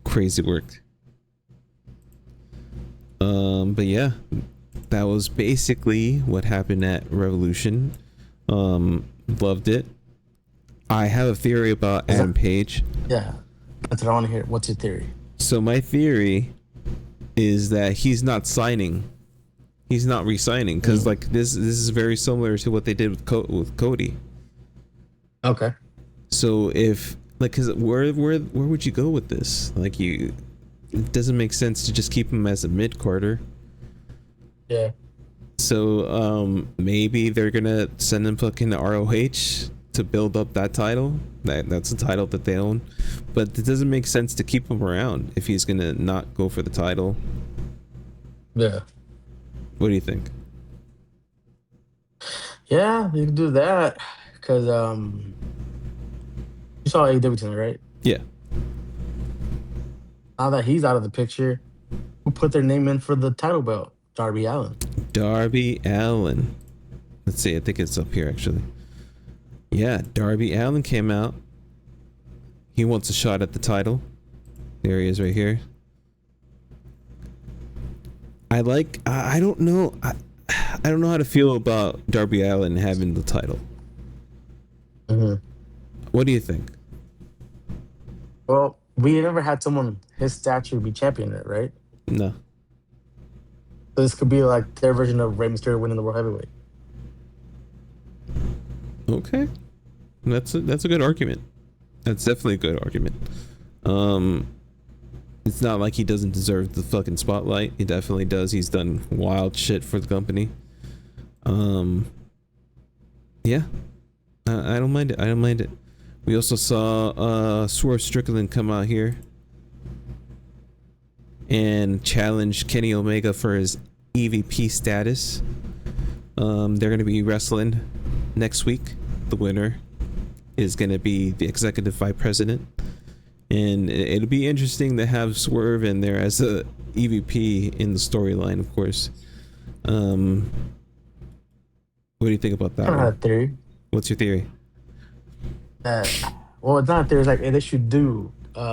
Crazy work. But yeah, that was basically what happened at Revolution. Loved it. I have a theory about Hangman Page. Yeah, that's what I want to hear. What's your theory? So my theory is that he's not signing. He's not re-signing because like this is very similar to what they did with Cody. Okay. So if like, cause where would you go with this? Like it doesn't make sense to just keep him as a mid-carder. Yeah. So maybe they're gonna send him fucking to ROH to build up that title. That's a title that they own, but it doesn't make sense to keep him around if he's gonna not go for the title. Yeah. What do you think? Yeah, you can do that because you saw AEW tonight, right? Yeah. Now that he's out of the picture, who put their name in for the title belt? Darby Allin. Darby Allin. Let's see. I think it's up here actually. Yeah, Darby Allin came out. He wants a shot at the title. There he is right here. I don't know. I don't know how to feel about Darby Allin having the title. Mm-hmm. What do you think? Well, we never had someone his stature be champion, right? No. So this could be like their version of Rey Mysterio winning the World Heavyweight. Okay, that's a good argument. That's definitely a good argument. It's not like he doesn't deserve the fucking spotlight. He definitely does. He's done wild shit for the company. Yeah, I don't mind it. I don't mind it. We also saw Swerve Strickland come out here and challenge Kenny Omega for his EVP status. They're going to be wrestling next week. The winner is going to be the executive vice president, and it'll be interesting to have Swerve in there as a EVP in the storyline, of course. What do you think about that? I don't have a theory. What's your theory? Well, it's not a theory. It's like they should do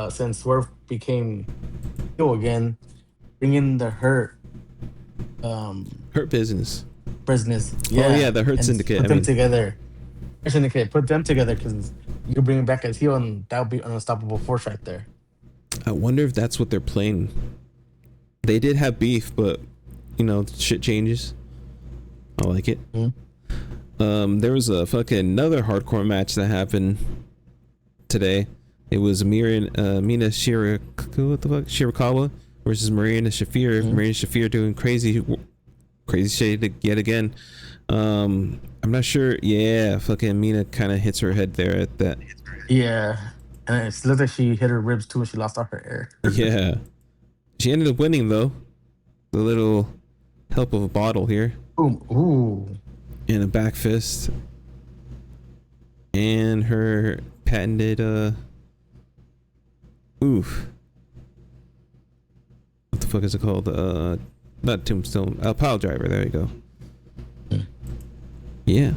since Swerve became heel again, bring in the Hurt Business. business. Oh yeah, the Hurt and Syndicate. Put them together. Hurt Syndicate. Put them together because you can bring him back as heel, and that would be an unstoppable force right there. I wonder if that's what they're playing. They did have beef, but you know, shit changes. I like it. There was a fucking another hardcore match that happened today. It was Mina Shirakawa versus Marina Shafir. Marina Shafir doing crazy shit yet again. I'm not sure. Yeah, fucking Mina kind of hits her head there at that. Yeah, and it looks like she hit her ribs too, and she lost all her air. Yeah, she ended up winning though. The little help of a bottle here. Ooh. And a back fist. And her patented oof. What the fuck is it called? Not tombstone. Pile driver. There you go. Yeah.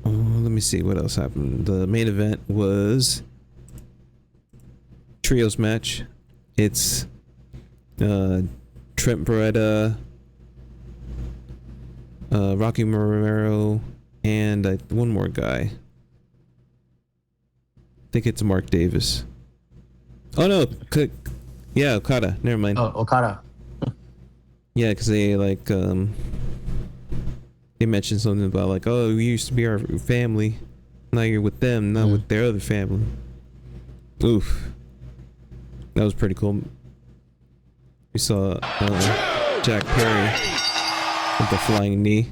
Oh, let me see what else happened. The main event was trios match. It's Trent Beretta, Rocky Romero, and one more guy. think it's Mark Davis. Oh no, yeah, Okada. Never mind. Oh, Okada. Yeah, because they like they mentioned something about like, oh, we used to be our family. Now you're with them, not with their other family. Oof, that was pretty cool. We saw Jack Perry with the flying knee.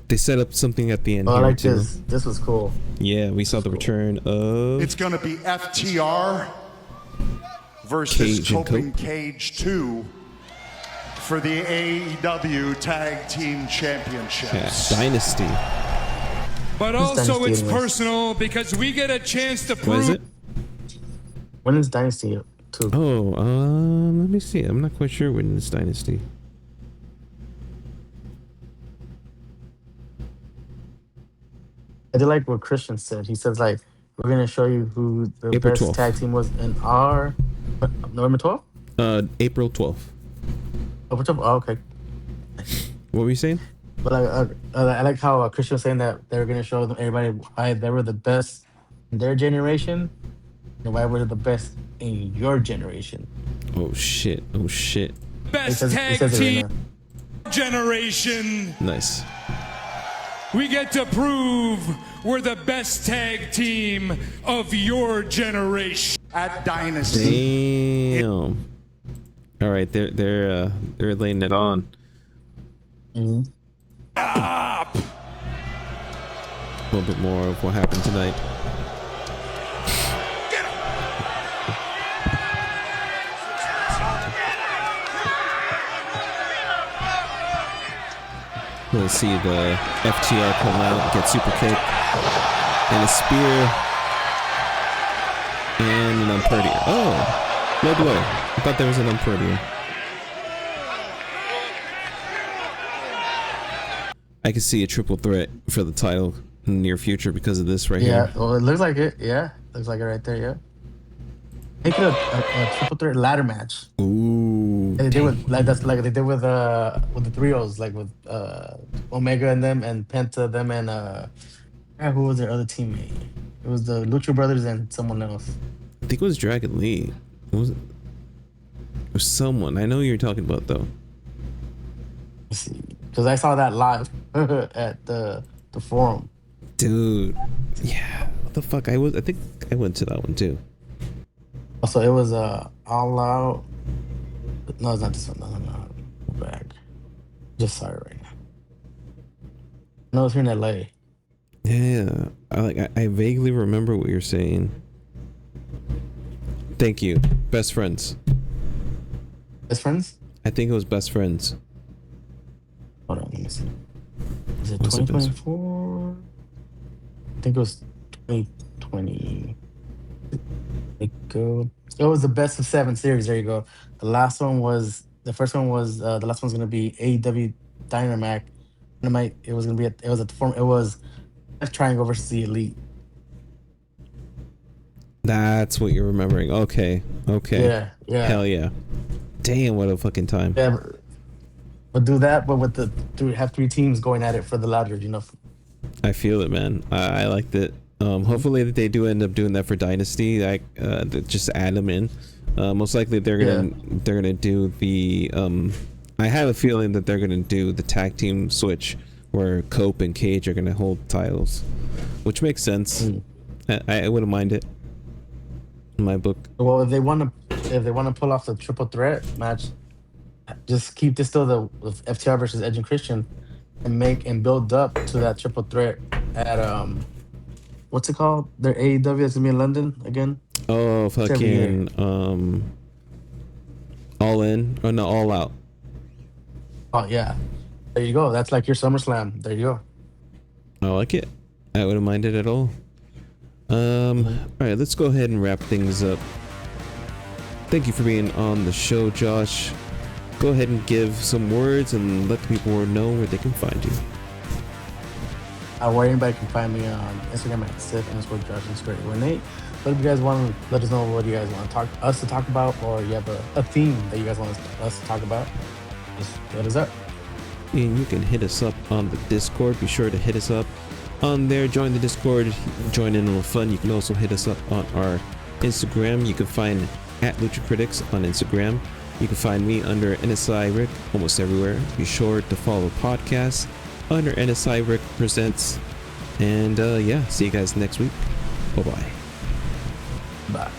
They set up something at the end. Oh, here I like too. this. This was cool. Yeah, we saw the return of. It's going to be FTR versus Cage and Coping Cope. Cage 2 for the AEW Tag Team Championships. Yeah, Dynasty. But also Dynasty it's anyways? personal because we get a chance to What is prove it? When is Dynasty 2? Oh, let me see. I'm not quite sure when it's Dynasty. I did like what Christian said. He says like, we're gonna show you who the April best 12th. tag team was in our November 12th. April 12th. Oh, okay. What were you saying? But I like how Christian was saying that they were gonna show them everybody why they were the best in their generation and why we're the best in your generation. Oh shit. Oh shit. best He tag says it right team generation. Nice. We get to prove we're the best tag team of your generation. At Dynasty. Damn. All right, they're laying it on. Up. A little bit more of what happened tonight. Let's see the FTR come out, get super kick, and a spear, and an unpurdier. Oh, no blow. I thought there was an unpurdier. I could see a triple threat for the title in the near future because of this right Yeah, here. well, it looks like it. Yeah, looks like it right there. Yeah, make it a triple threat ladder match. Ooh. They did with like that's like they did with the trios, like with Omega and them and Penta them and who was their other teammate? It was the Lucha Brothers and someone else. I think it was Dragon Lee. What was it? It was someone. I know who you're talking about though. Let's see, because I saw that live at the forum. Dude. Yeah. What the fuck? I think I went to that one too. Also, it was All Out. No, it's not this one. No. Go back. Just saw it right now. No, it's here in LA. Yeah. I vaguely remember what you're saying. Thank you. Best friends. Best friends? I think it was best friends. Hold on, let me see. Is it Was it best- 2024? I think it was 2020. It was the best of 7 series. There you go. The first one was the last one's gonna be AEW Dynamite. It was gonna be it was at the form. It was Triangle versus the Elite. That's what you're remembering. Okay. Yeah. Hell yeah. Damn, what a fucking time. Yeah, but do that, but with have 3 teams going at it for the ladder. You know. I feel it, man. I liked it. Hopefully that they do end up doing that for Dynasty. Just add them in. Most likely they're gonna do the. I have a feeling that they're gonna do the tag team switch where Cope and Cage are gonna hold titles, which makes sense. I wouldn't mind it. In my book. Well, if they want to pull off the triple threat match, just keep this still the FTR versus Edge and Christian, and build up to that triple threat at what's it called? Their AEW that's gonna be in London again. Oh, fucking All In or no, All Out. Oh yeah, there you go. That's like your SummerSlam. There you go. I like it. I wouldn't mind it at all. All right, let's go ahead and wrap things up. Thank you for being on the show, Josh. Go ahead and give some words and let the people know where they can find you. Where anybody can find me on Instagram at Sith_Josh_18. But if you guys want to let us know what you guys want us to talk about, or you have a theme that you guys want us to talk about, just hit us up. And you can hit us up on the Discord. Be sure to hit us up on there. Join the Discord, join in a little fun. You can also hit us up on our Instagram. You can find at Lucha Critics on Instagram. You can find me under NSI Rick almost everywhere. Be sure to follow the podcast under NSI Rick Presents. And yeah, see you guys next week. Bye-bye. Bye.